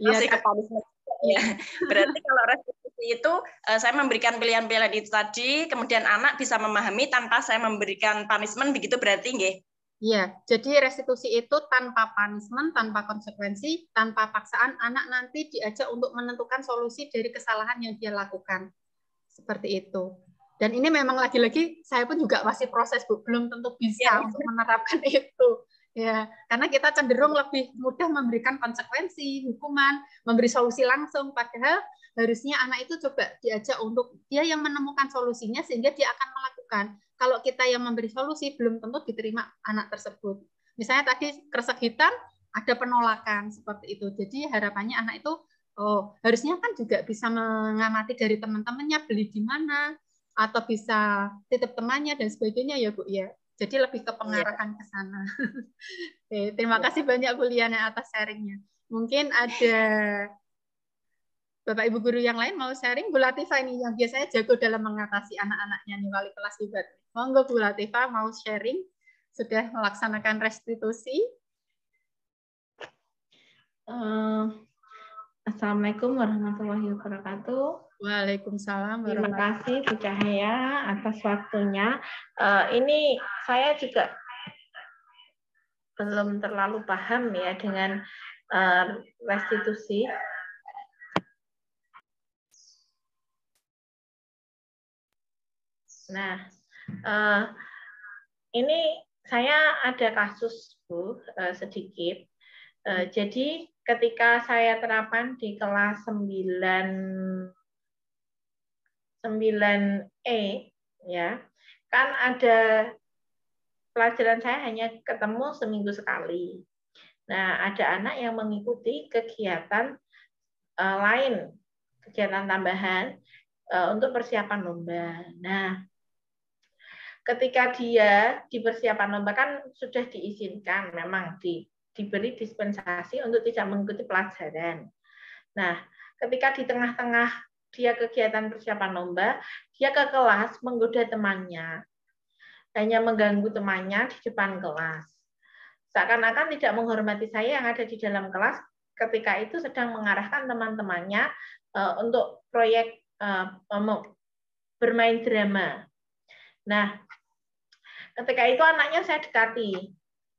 Masih ke punishment. Ya. Berarti kalau restitusi itu saya memberikan pilihan-pilihan itu tadi, kemudian anak bisa memahami tanpa saya memberikan punishment, begitu berarti nggih? Iya, jadi restitusi itu tanpa punishment, tanpa konsekuensi, tanpa paksaan, anak nanti diajak untuk menentukan solusi dari kesalahan yang dia lakukan. Seperti itu. Dan ini memang lagi-lagi saya pun juga masih proses, Bu, belum tentu bisa untuk menerapkan itu. Ya, karena kita cenderung lebih mudah memberikan konsekuensi, hukuman, memberi solusi langsung, padahal harusnya anak itu coba diajak untuk dia yang menemukan solusinya sehingga dia akan melakukan. Kalau kita yang memberi solusi belum tentu diterima anak tersebut. Misalnya tadi kresek hitam ada penolakan seperti itu. Jadi harapannya anak itu harusnya kan juga bisa mengamati dari teman-temannya beli di mana atau bisa titip temannya dan sebagainya ya Bu ya. Jadi lebih ke pengarahan ke sana. Oke, terima kasih banyak Bu Liana atas sharingnya. Mungkin ada Bapak Ibu guru yang lain mau sharing. Bu Latifah ini yang biasanya jago dalam mengatasi anak-anaknya nih wali kelas juga. Monggo Bu Latifah mau sharing. Sudah melaksanakan restitusi. Assalamualaikum warahmatullahi wabarakatuh. Waalaikumsalam. Terima kasih Bu Cahaya atas waktunya. Ini saya juga belum terlalu paham ya dengan restitusi. Nah, ini saya ada kasus Bu sedikit. Jadi ketika saya terapkan di kelas 9E ya, kan ada pelajaran saya hanya ketemu seminggu sekali. Nah, ada anak yang mengikuti kegiatan lain, kegiatan tambahan untuk persiapan lomba. Nah, ketika dia di persiapan lomba kan sudah diizinkan, memang diberi dispensasi untuk tidak mengikuti pelajaran. Nah, ketika di tengah-tengah dia kegiatan persiapan lomba, dia ke kelas menggoda temannya, hanya mengganggu temannya di depan kelas. Seakan-akan tidak menghormati saya yang ada di dalam kelas, ketika itu sedang mengarahkan teman-temannya untuk proyek bermain drama. Nah, ketika itu anaknya saya dekati.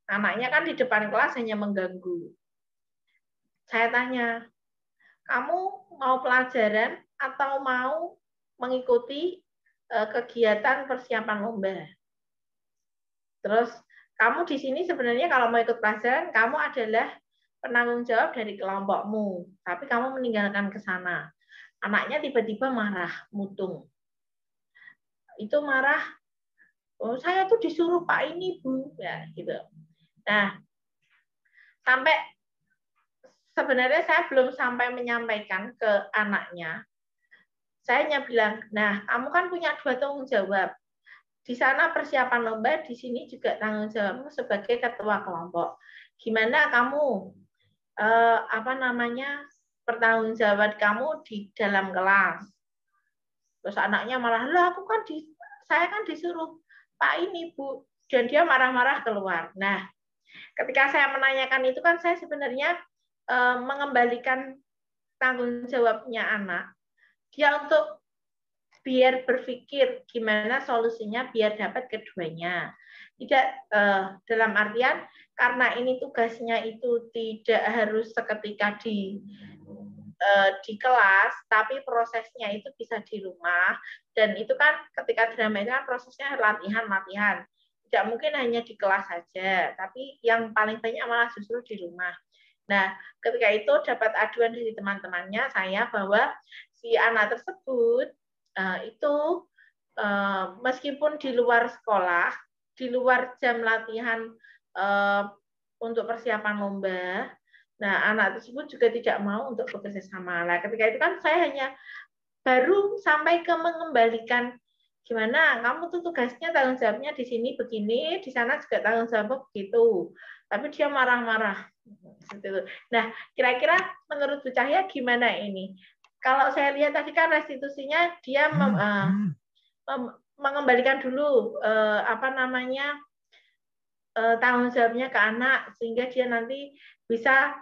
Anaknya kan di depan kelas hanya mengganggu. Saya tanya, kamu mau pelajaran atau mau mengikuti kegiatan persiapan lomba? Terus, kamu di sini sebenarnya kalau mau ikut pelajaran, kamu adalah penanggung jawab dari kelompokmu, tapi kamu meninggalkan ke sana. Anaknya tiba-tiba marah, mutung. Itu marah, oh saya tuh disuruh Pak ini Bu, ya gitu. Nah, sampai sebenarnya saya belum sampai menyampaikan ke anaknya. Saya hanya bilang, nah kamu kan punya 2 tanggung jawab. Di sana persiapan lomba, di sini juga tanggung jawabmu sebagai ketua kelompok. Gimana kamu pertanggungjawaban kamu di dalam kelas? Terus anaknya malah, lah saya kan disuruh Pak ini Bu, dan dia marah-marah keluar. Nah, ketika saya menanyakan itu kan saya sebenarnya mengembalikan tanggung jawabnya anak. Dia untuk biar berpikir gimana solusinya biar dapat keduanya. Tidak dalam artian karena ini tugasnya itu tidak harus seketika di kelas, tapi prosesnya itu bisa di rumah. Dan itu kan ketika drama itu kan prosesnya latihan-latihan. Tidak mungkin hanya di kelas saja, tapi yang paling banyak malah justru di rumah. Nah, ketika itu dapat aduan dari teman-temannya saya bahwa si anak tersebut itu meskipun di luar sekolah, di luar jam latihan untuk persiapan lomba, nah anak tersebut juga tidak mau untuk bekerja sama. Nah, ketika itu kan saya hanya baru sampai ke mengembalikan gimana kamu tuh tugasnya tanggung jawabnya di sini begini, di sana juga tanggung jawab begitu. Tapi dia marah-marah. Nah, kira-kira menurut Bu Cahya gimana ini? Kalau saya lihat tadi kan restitusinya dia mengembalikan dulu tanggung jawabnya ke anak sehingga dia nanti bisa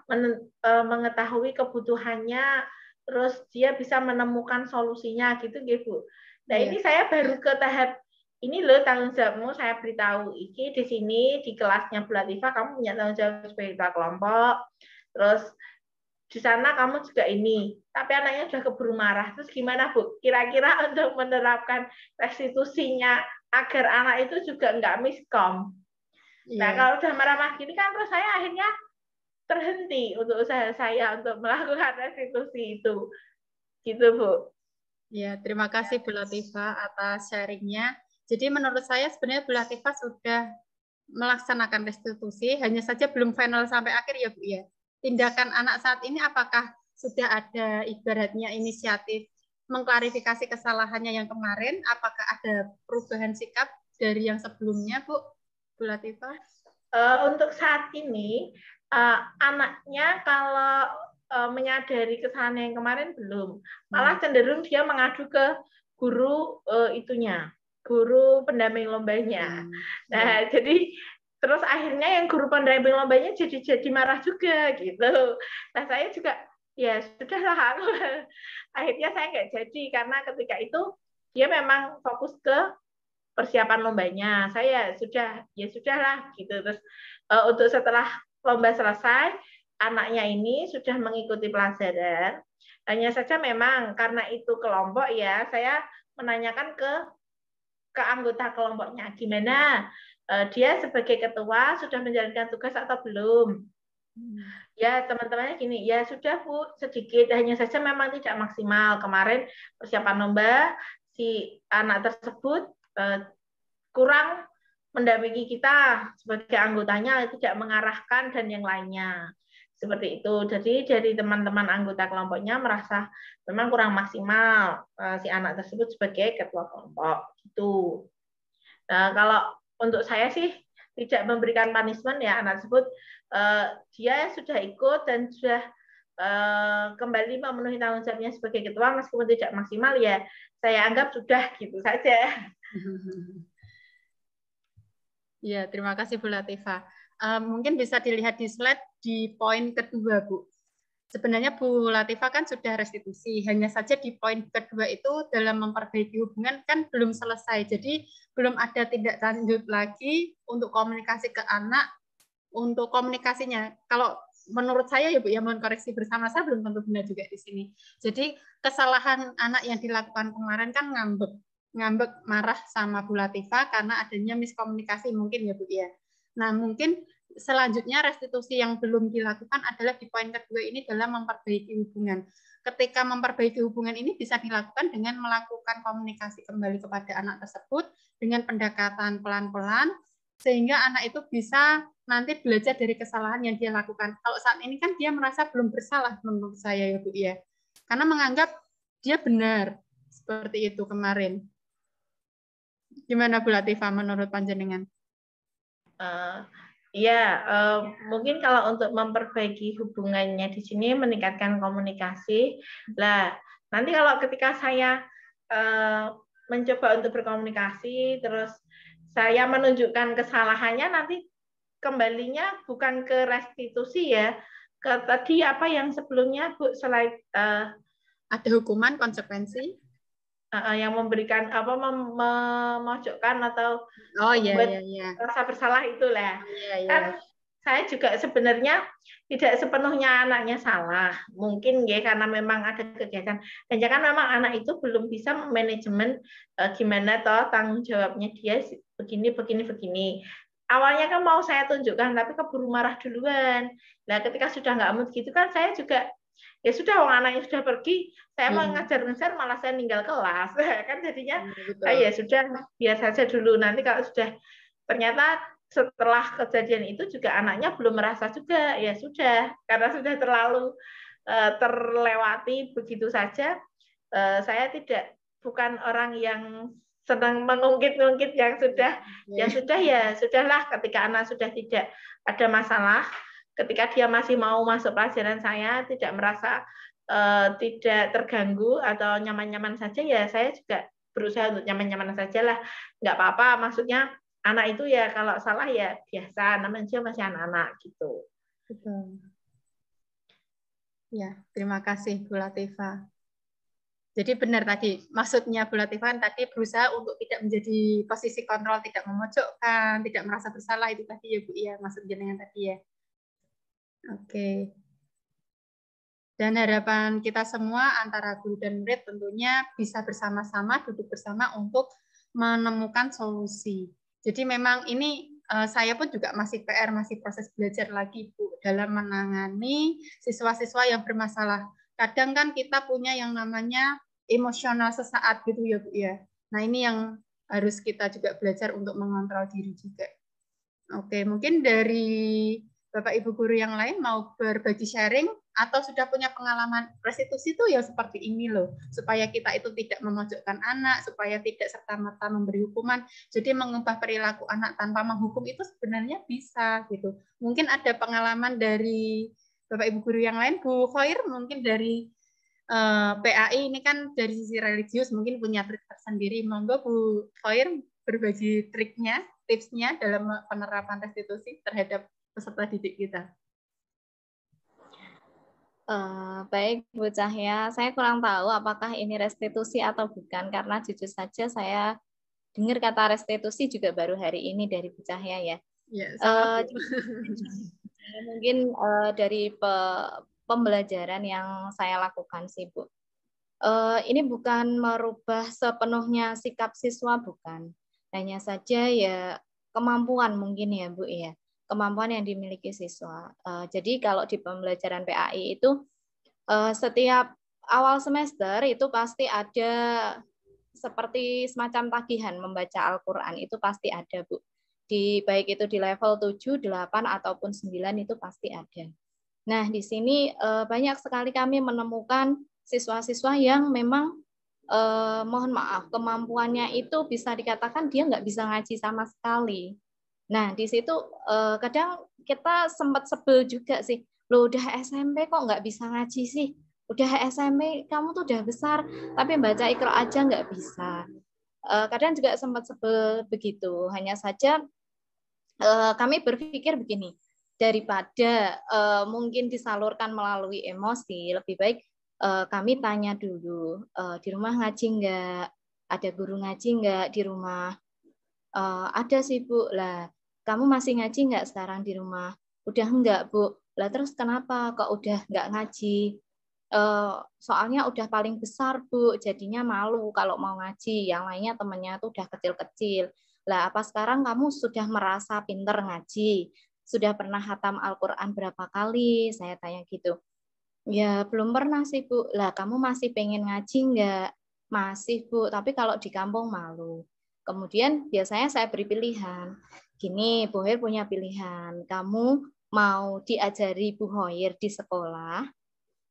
mengetahui kebutuhannya, terus dia bisa menemukan solusinya gitu Bu. Nah, ini saya baru ke tahap ini loh tanggung jawabmu, saya beritahu iki di sini di kelasnya Bu Latifah kamu punya tanggung jawab sebagai ketua kelompok. Terus di sana kamu juga ini. Tapi anaknya sudah keburu marah. Terus gimana Bu? Kira-kira untuk menerapkan restitusinya agar anak itu juga enggak miskom. Nah, kalau udah marah-marah gini kan terus saya akhirnya terhenti untuk usaha saya untuk melakukan restitusi itu. Gitu, Bu. Ya, terima kasih Bu Latifah atas sharingnya. Jadi menurut saya sebenarnya Bu Latifah sudah melaksanakan restitusi, hanya saja belum final sampai akhir ya Bu ya. Tindakan anak saat ini apakah sudah ada ibaratnya inisiatif mengklarifikasi kesalahannya yang kemarin? Apakah ada perubahan sikap dari yang sebelumnya Bu Latifah? Untuk saat ini anaknya kalau menyadari kesalahan yang kemarin belum, malah cenderung dia mengadu ke guru guru pendamping lombanya. Nah, jadi terus akhirnya yang guru pendamping lombanya jadi marah juga gitu. Nah, saya juga ya sudahlah, akhirnya saya nggak jadi karena ketika itu dia memang fokus ke persiapan lombanya. Saya sudahlah gitu. Terus untuk setelah lomba selesai, anaknya ini sudah mengikuti pelajaran. Hanya saja memang karena itu kelompok ya, saya menanyakan ke anggota kelompoknya gimana dia sebagai ketua sudah menjalankan tugas atau belum. Ya teman-temannya gini, ya sudah Bu, sedikit, hanya saja memang tidak maksimal. Kemarin persiapan lomba si anak tersebut kurang mendampingi kita sebagai anggotanya, tidak mengarahkan dan yang lainnya. Seperti itu. Jadi dari teman-teman anggota kelompoknya merasa memang kurang maksimal si anak tersebut sebagai ketua kelompok. Gitu. Nah, kalau untuk saya sih tidak memberikan punishment ya anak tersebut, dia sudah ikut dan sudah kembali memenuhi tanggung jawabnya sebagai ketua meskipun tidak maksimal ya saya anggap sudah gitu saja. Ya, terima kasih Bu Latifah. Mungkin bisa dilihat di slide di poin kedua, Bu. Sebenarnya Bu Latifah kan sudah restitusi, hanya saja di poin kedua itu dalam memperbaiki hubungan kan belum selesai. Jadi belum ada tindak lanjut lagi untuk komunikasi ke anak, untuk komunikasinya. Kalau menurut saya ya Bu, ya mohon koreksi bersama, saya belum tentu benar juga di sini. Jadi kesalahan anak yang dilakukan kemarin kan ngambek marah sama Bu Latifah karena adanya miskomunikasi mungkin ya Bu ya. Nah mungkin selanjutnya restitusi yang belum dilakukan adalah di poin kedua ini dalam memperbaiki hubungan. Ketika memperbaiki hubungan ini bisa dilakukan dengan melakukan komunikasi kembali kepada anak tersebut dengan pendekatan pelan-pelan, sehingga anak itu bisa nanti belajar dari kesalahan yang dia lakukan. Kalau saat ini kan dia merasa belum bersalah menurut saya ya Bu ya, karena menganggap dia benar seperti itu kemarin. Gimana Bu Latifah menurut panjenengan? Mungkin kalau untuk memperbaiki hubungannya di sini meningkatkan komunikasi. Lah, nanti kalau ketika saya mencoba untuk berkomunikasi, terus saya menunjukkan kesalahannya, nanti kembalinya bukan ke restitusi ya, ke tadi apa yang sebelumnya Bu, selain ada hukuman konsekuensi yang memberikan apa memojokkan atau rasa bersalah itulah. Kan saya juga sebenarnya tidak sepenuhnya anaknya salah, mungkin ya karena memang ada kegiatan dan jangan memang anak itu belum bisa manajemen gimana toh tanggung jawabnya dia begini. Awalnya kan mau saya tunjukkan tapi keburu marah duluan. Nah ketika sudah nggak mood gitu kan saya juga ya sudah, orang anaknya sudah pergi, saya mau ngajar-ngajar malah saya ninggal kelas, kan jadinya ya sudah biar saja dulu. Nanti kalau sudah ternyata setelah kejadian itu juga anaknya belum merasa juga, ya sudah, karena sudah terlalu terlewati begitu saja. Saya bukan orang yang senang mengungkit-ungkit yang sudah, ya sudahlah. Ketika anak sudah tidak ada masalah, ketika dia masih mau masuk pelajaran saya, tidak merasa tidak terganggu atau nyaman-nyaman saja, ya saya juga berusaha untuk nyaman-nyaman saja lah. Nggak apa-apa, maksudnya anak itu ya kalau salah ya biasa, namanya masih anak-anak gitu. Betul. Ya, terima kasih Bu Latifah. Jadi benar tadi, maksudnya Bu Latifah tadi berusaha untuk tidak menjadi posisi kontrol, tidak memojokkan, tidak merasa bersalah, itu tadi ya Bu ya, maksud jenengan tadi ya. Oke. Dan harapan kita semua antara guru dan murid tentunya bisa bersama-sama, duduk bersama untuk menemukan solusi. Jadi memang ini saya pun juga masih PR, masih proses belajar lagi Bu, dalam menangani siswa-siswa yang bermasalah. Kadang kan kita punya yang namanya emosional sesaat gitu ya Bu ya. Nah ini yang harus kita juga belajar untuk mengontrol diri juga. Oke, mungkin dari Bapak Ibu guru yang lain mau berbagi sharing atau sudah punya pengalaman restitusi itu ya seperti ini loh, supaya kita itu tidak memojokkan anak, supaya tidak serta-merta memberi hukuman. Jadi mengubah perilaku anak tanpa menghukum itu sebenarnya bisa gitu. Mungkin ada pengalaman dari Bapak Ibu guru yang lain, Bu Khair mungkin dari PAI ini kan dari sisi religius mungkin punya trik tersendiri. Monggo Bu Khair berbagi triknya, tipsnya dalam penerapan restitusi terhadap peserta didik kita. Baik Bu Cahya, saya kurang tahu apakah ini restitusi atau bukan, karena jujur saja saya dengar kata restitusi juga baru hari ini dari Bu Cahya ya. Mungkin dari pembelajaran yang saya lakukan sih Bu, ini bukan merubah sepenuhnya sikap siswa, bukan. Hanya saja ya kemampuan mungkin ya Bu ya. Kemampuan yang dimiliki siswa. Jadi kalau di pembelajaran PAI itu setiap awal semester itu pasti ada seperti semacam tagihan membaca Al-Quran, itu pasti ada Bu. Baik itu di level 7, 8, ataupun 9 itu pasti ada. Nah di sini banyak sekali kami menemukan siswa-siswa yang memang mohon maaf kemampuannya itu bisa dikatakan dia nggak bisa ngaji sama sekali. Nah, di situ kadang kita sempat sebel juga sih. Loh, udah SMP kok nggak bisa ngaji sih? Udah SMP, kamu tuh udah besar, tapi baca Iqra aja nggak bisa. Kadang juga sempat sebel begitu. Hanya saja kami berpikir begini, daripada mungkin disalurkan melalui emosi, lebih baik kami tanya dulu, di rumah ngaji nggak? Ada guru ngaji nggak di rumah? Ada sih Bu. Lah, kamu masih ngaji nggak sekarang di rumah? Udah enggak Bu. Lah terus kenapa kok udah nggak ngaji? Soalnya udah paling besar Bu, jadinya malu kalau mau ngaji. Yang lainnya temennya tuh udah kecil-kecil. Lah apa sekarang kamu sudah merasa pinter ngaji? sudah pernah khatam Al-Quran berapa kali? Saya tanya gitu. Ya belum pernah sih Bu. Lah kamu masih pengen ngaji nggak? Masih Bu, tapi kalau di kampung malu. Kemudian biasanya saya beri pilihan. Gini, Bu Hoir punya pilihan. Kamu mau diajari Bu Hoir di sekolah,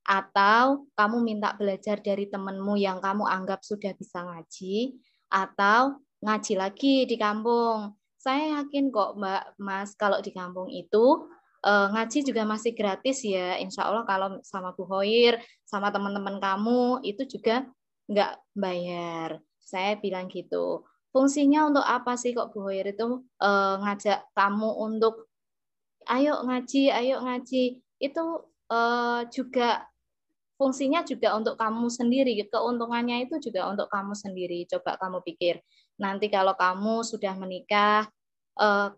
atau kamu minta belajar dari temenmu yang kamu anggap sudah bisa ngaji, atau ngaji lagi di kampung. Saya yakin kok Mbak Mas, kalau di kampung itu ngaji juga masih gratis ya, insya Allah kalau sama Bu Hoir, sama teman-teman kamu, itu juga nggak bayar. Saya bilang gitu. Fungsinya untuk apa sih kok Bu Hoir itu ngajak kamu untuk ayo ngaji, itu juga fungsinya juga untuk kamu sendiri, keuntungannya itu juga untuk kamu sendiri. Coba kamu pikir, nanti kalau kamu sudah menikah,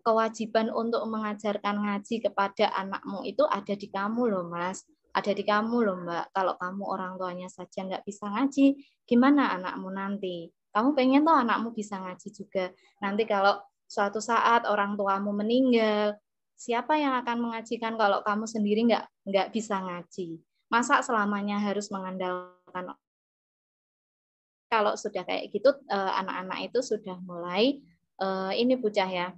kewajiban untuk mengajarkan ngaji kepada anakmu itu ada di kamu loh Mas, ada di kamu loh Mbak. Kalau kamu orang tuanya saja nggak bisa ngaji, gimana anakmu nanti? Kamu pengen tuh anakmu bisa ngaji juga. Nanti kalau suatu saat orang tuamu meninggal, siapa yang akan mengajikan kalau kamu sendiri nggak bisa ngaji? Masa selamanya harus mengandalkan? Kalau sudah kayak gitu, anak-anak itu sudah mulai ini Bu Cahya,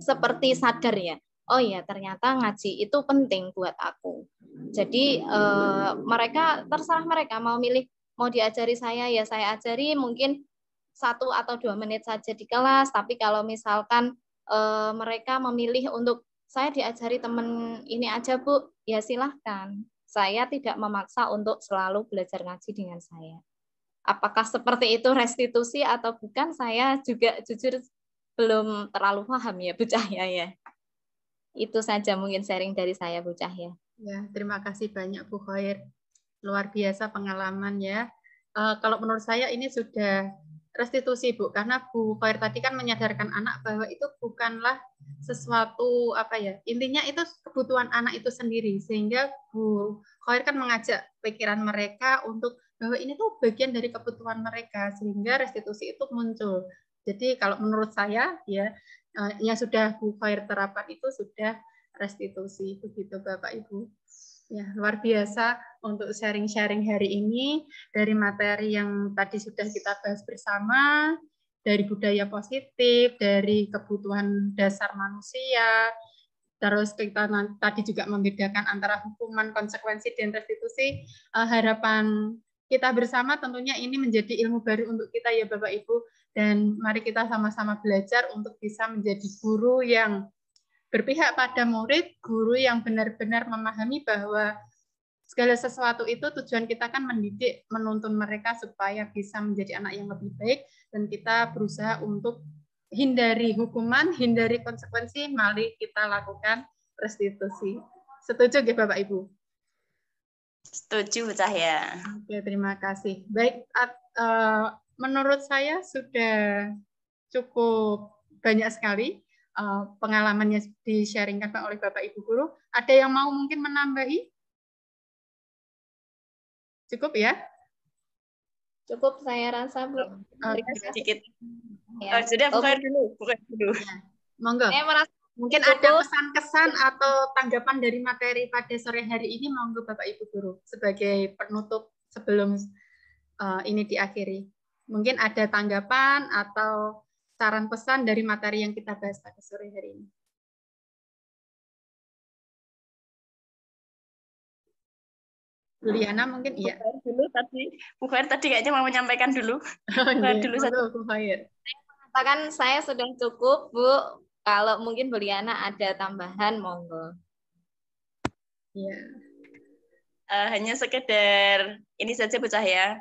seperti sadar ya, oh ya ternyata ngaji itu penting buat aku. Jadi mereka terserah mereka mau milih, mau diajari saya ya saya ajari mungkin 1 atau 2 menit saja di kelas. Tapi kalau misalkan mereka memilih untuk saya diajari temen ini aja Bu, ya silahkan. Saya tidak memaksa untuk selalu belajar ngaji dengan saya. Apakah seperti itu restitusi atau bukan, saya juga jujur belum terlalu paham ya Bu Cahya ya. Itu saja mungkin sharing dari saya Bu Cahya. Ya, terima kasih banyak Bu Hoir. Luar biasa pengalaman ya. Kalau menurut saya ini sudah restitusi Bu, karena Bu Hoir tadi kan menyadarkan anak bahwa itu bukanlah sesuatu apa ya, intinya itu kebutuhan anak itu sendiri, sehingga Bu Hoir kan mengajak pikiran mereka untuk bahwa ini tuh bagian dari kebutuhan mereka, sehingga restitusi itu muncul. Jadi kalau menurut saya ya, yang sudah Bu Hoir terapkan itu sudah restitusi, begitu Bapak Ibu. Ya, luar biasa untuk sharing-sharing hari ini dari materi yang tadi sudah kita bahas bersama, dari budaya positif, dari kebutuhan dasar manusia, terus kita tadi juga membedakan antara hukuman, konsekuensi, dan restitusi. Harapan kita bersama tentunya ini menjadi ilmu baru untuk kita ya Bapak Ibu, dan mari kita sama-sama belajar untuk bisa menjadi guru yang berpihak pada murid, guru yang benar-benar memahami bahwa segala sesuatu itu tujuan kita kan mendidik, menuntun mereka supaya bisa menjadi anak yang lebih baik, dan kita berusaha untuk hindari hukuman, hindari konsekuensi, mari kita lakukan restitusi. Setuju ya Bapak Ibu? Setuju Bu Cahya. Oke, terima kasih. Baik, menurut saya sudah cukup banyak sekali pengalamannya di-sharingkan oleh Bapak Ibu Guru. Ada yang mau mungkin menambahi? Cukup ya? Cukup saya rasa Bu. Sedikit. Ya. Sudah buka dulu. Ya. Monggo. Saya merasa mungkin ada pesan-kesan atau tanggapan dari materi pada sore hari ini, monggo Bapak Ibu Guru sebagai penutup sebelum ini diakhiri. Mungkin ada tanggapan atau saran pesan dari materi yang kita bahas pada sore hari ini. Juliana mungkin iya. Bu Khair tadi kayaknya mau menyampaikan dulu. Dulu saja Bu Khair. Katakan saya sudah cukup Bu. Kalau mungkin Bu Liana ada tambahan monggo. Iya. Hanya sekedar ini saja Bu Cahya.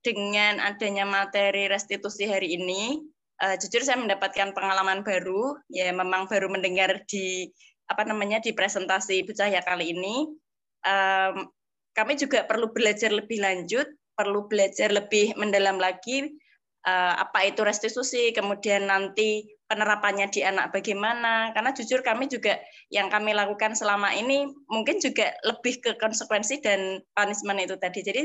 Dengan adanya materi restitusi hari ini, jujur saya mendapatkan pengalaman baru. Ya memang baru mendengar di di presentasi Bu Cahya kali ini. Kami juga perlu belajar lebih lanjut, perlu belajar lebih mendalam lagi apa itu restitusi, kemudian nanti penerapannya di anak bagaimana. Karena jujur kami juga yang kami lakukan selama ini mungkin juga lebih ke konsekuensi dan punishment itu tadi. Jadi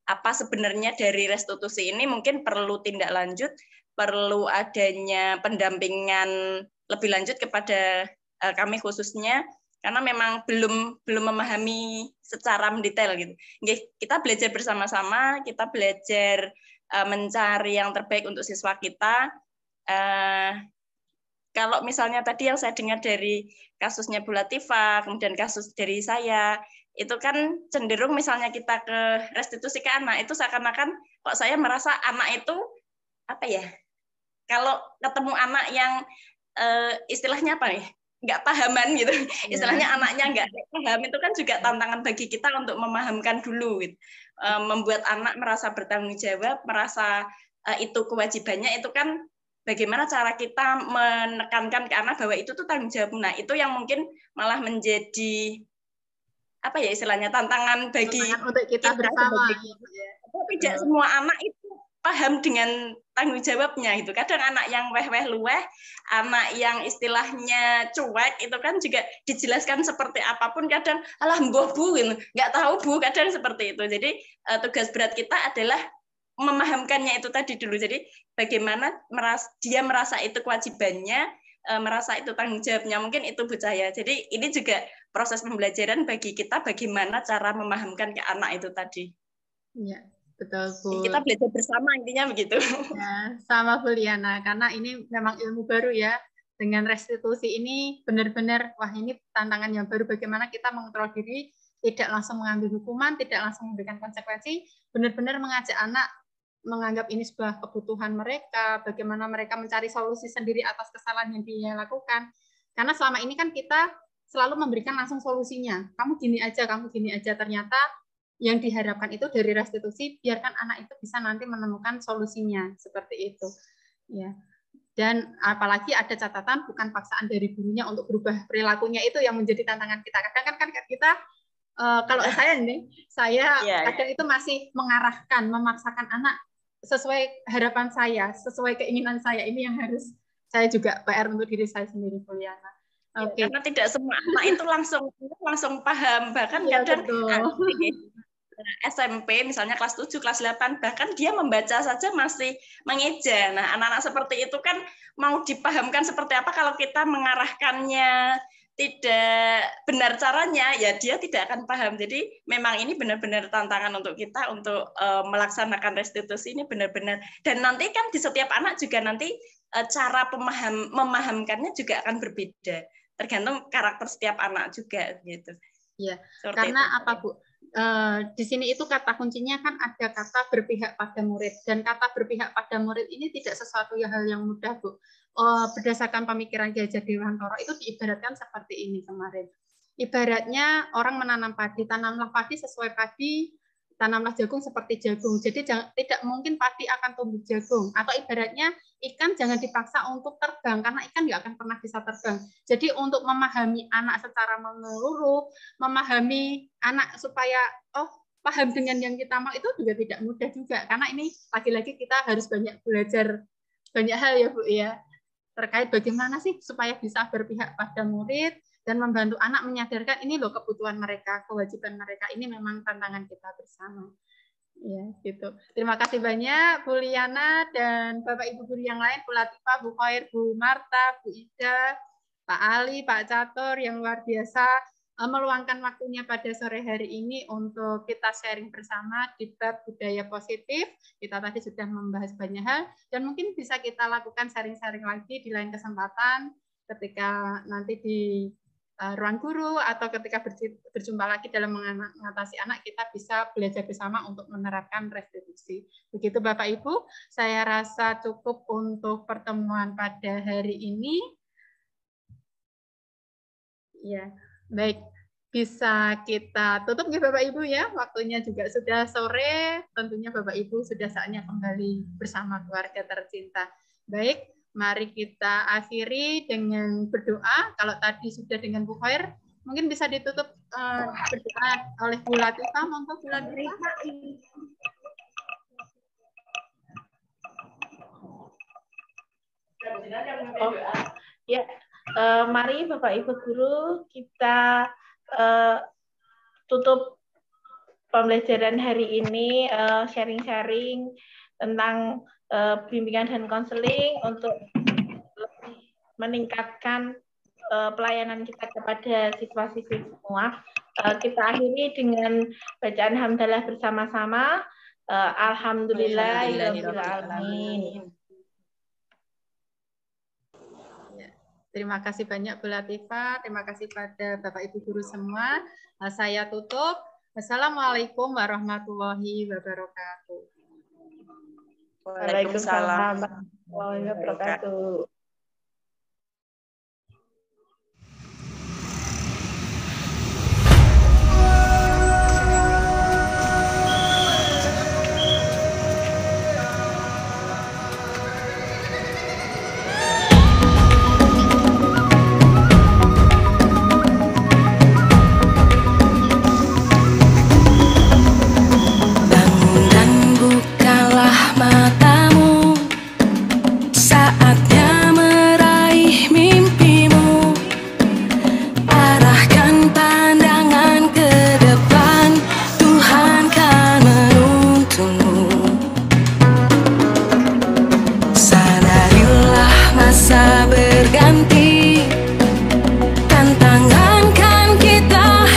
apa sebenarnya dari restitusi ini mungkin perlu tindak lanjut, perlu adanya pendampingan lebih lanjut kepada kami khususnya, karena memang belum memahami secara mendetail gitu. Kita belajar bersama-sama, kita belajar mencari yang terbaik untuk siswa kita. Kalau misalnya tadi yang saya dengar dari kasusnya Bu Latifah, kemudian kasus dari saya, itu kan cenderung misalnya kita ke restitusi ke anak, itu seakan-akan kok saya merasa anak itu apa ya? Kalau ketemu anak yang istilahnya apa ya? Nggak pahaman gitu, istilahnya anaknya nggak paham, itu kan juga tantangan bagi kita untuk memahamkan dulu, gitu. Membuat anak merasa bertanggung jawab, merasa itu kewajibannya, itu kan bagaimana cara kita menekankan ke anak bahwa itu tuh tanggung jawab. Nah, itu yang mungkin malah menjadi apa ya istilahnya tantangan bagi untuk kita bersama. Tidak semua anak itu paham dengan tanggung jawabnya itu. Kadang anak yang weh-weh luweh, anak yang istilahnya cuek itu kan juga dijelaskan seperti apapun kadang alah mbuh Bu, nggak tahu Bu, kadang seperti itu. Jadi tugas berat kita adalah memahamkannya itu tadi dulu. Jadi bagaimana dia merasa itu kewajibannya, merasa itu tanggung jawabnya, mungkin itu Bu Cahya. Jadi ini juga proses pembelajaran bagi kita bagaimana cara memahamkan ke anak itu tadi. Iya, betul Bu. Kita belajar bersama intinya begitu. Ya, sama Bu Liana, karena ini memang ilmu baru ya. Dengan restitusi ini benar-benar, wah ini tantangan yang baru bagaimana kita mengontrol diri, tidak langsung mengambil hukuman, tidak langsung memberikan konsekuensi, benar-benar mengajak anak menganggap ini sebuah kebutuhan mereka, bagaimana mereka mencari solusi sendiri atas kesalahan yang dia lakukan. Karena selama ini kan kita selalu memberikan langsung solusinya. Kamu gini aja, ternyata yang diharapkan itu dari restitusi, biarkan anak itu bisa nanti menemukan solusinya, seperti itu. Ya. Dan apalagi ada catatan bukan paksaan dari gurunya untuk berubah perilakunya, itu yang menjadi tantangan kita. Kadang kan kita, kalau saya kadang itu masih mengarahkan, memaksakan anak sesuai harapan saya, sesuai keinginan saya. Ini yang harus saya juga PR untuk diri saya sendiri, Bu Liana. Okay. Karena tidak semua anak itu langsung paham, bahkan kadang SMP misalnya kelas 7, kelas 8, bahkan dia membaca saja masih mengeja. Nah, anak-anak seperti itu kan mau dipahamkan seperti apa kalau kita mengarahkannya tidak benar caranya, ya dia tidak akan paham. Jadi memang ini benar-benar tantangan untuk kita untuk melaksanakan restitusi ini benar-benar. Dan nanti kan di setiap anak juga nanti cara memahamkannya juga akan berbeda. Tergantung karakter setiap anak juga gitu. Iya. Karena itu. Apa Bu? Di sini itu kata kuncinya kan ada kata berpihak pada murid, dan kata berpihak pada murid ini tidak sesuatu hal yang mudah Bu. Berdasarkan pemikiran Ki Hajar Dewantara itu diibaratkan seperti ini kemarin. Ibaratnya orang menanam padi, tanamlah padi sesuai padi, tanamlah jagung seperti jagung. Jadi tidak mungkin padi akan tumbuh jagung. Atau ibaratnya ikan jangan dipaksa untuk terbang, karena ikan nggak akan pernah bisa terbang. Jadi untuk memahami anak secara menyeluruh, memahami anak supaya paham dengan yang kita mau itu juga tidak mudah juga. Karena ini lagi-lagi kita harus banyak belajar banyak hal ya Bu ya, terkait bagaimana sih supaya bisa berpihak pada murid dan membantu anak menyadarkan ini loh kebutuhan mereka, kewajiban mereka. Ini memang tantangan kita bersama. Ya, gitu. Terima kasih banyak Bu Liana dan Bapak Ibu guru yang lain, Bu Latifah, Bu Khair, Bu Marta, Bu Ida, Pak Ali, Pak Catur yang luar biasa meluangkan waktunya pada sore hari ini untuk kita sharing bersama di bab budaya positif. Kita tadi sudah membahas banyak hal dan mungkin bisa kita lakukan sharing-sharing lagi di lain kesempatan ketika nanti di ruang guru atau ketika berjumpa lagi dalam mengatasi anak, kita bisa belajar bersama untuk menerapkan restitusi. Begitu Bapak Ibu, saya rasa cukup untuk pertemuan pada hari ini. Ya, baik. Bisa kita tutup ya Bapak Ibu ya. Waktunya juga sudah sore. Tentunya Bapak Ibu sudah saatnya kembali bersama keluarga tercinta. Baik. Mari kita akhiri dengan berdoa. Kalau tadi sudah dengan Bu Khair, mungkin bisa ditutup berdoa oleh Bu Latifah. Monggo Bu Latifah. Ya, mari Bapak Ibu guru kita tutup pembelajaran hari ini, sharing-sharing tentang bimbingan dan konseling untuk lebih meningkatkan pelayanan kita kepada siswa-siswi semua. Kita akhiri dengan bacaan hamdalah bersama-sama. Alhamdulillahirabbil alamin. Terima kasih banyak Bu Latifah, terima kasih pada Bapak Ibu guru semua. Saya tutup. Wassalamualaikum warahmatullahi wabarakatuh. Waalaikumsalam warahmatullahi wabarakatuh.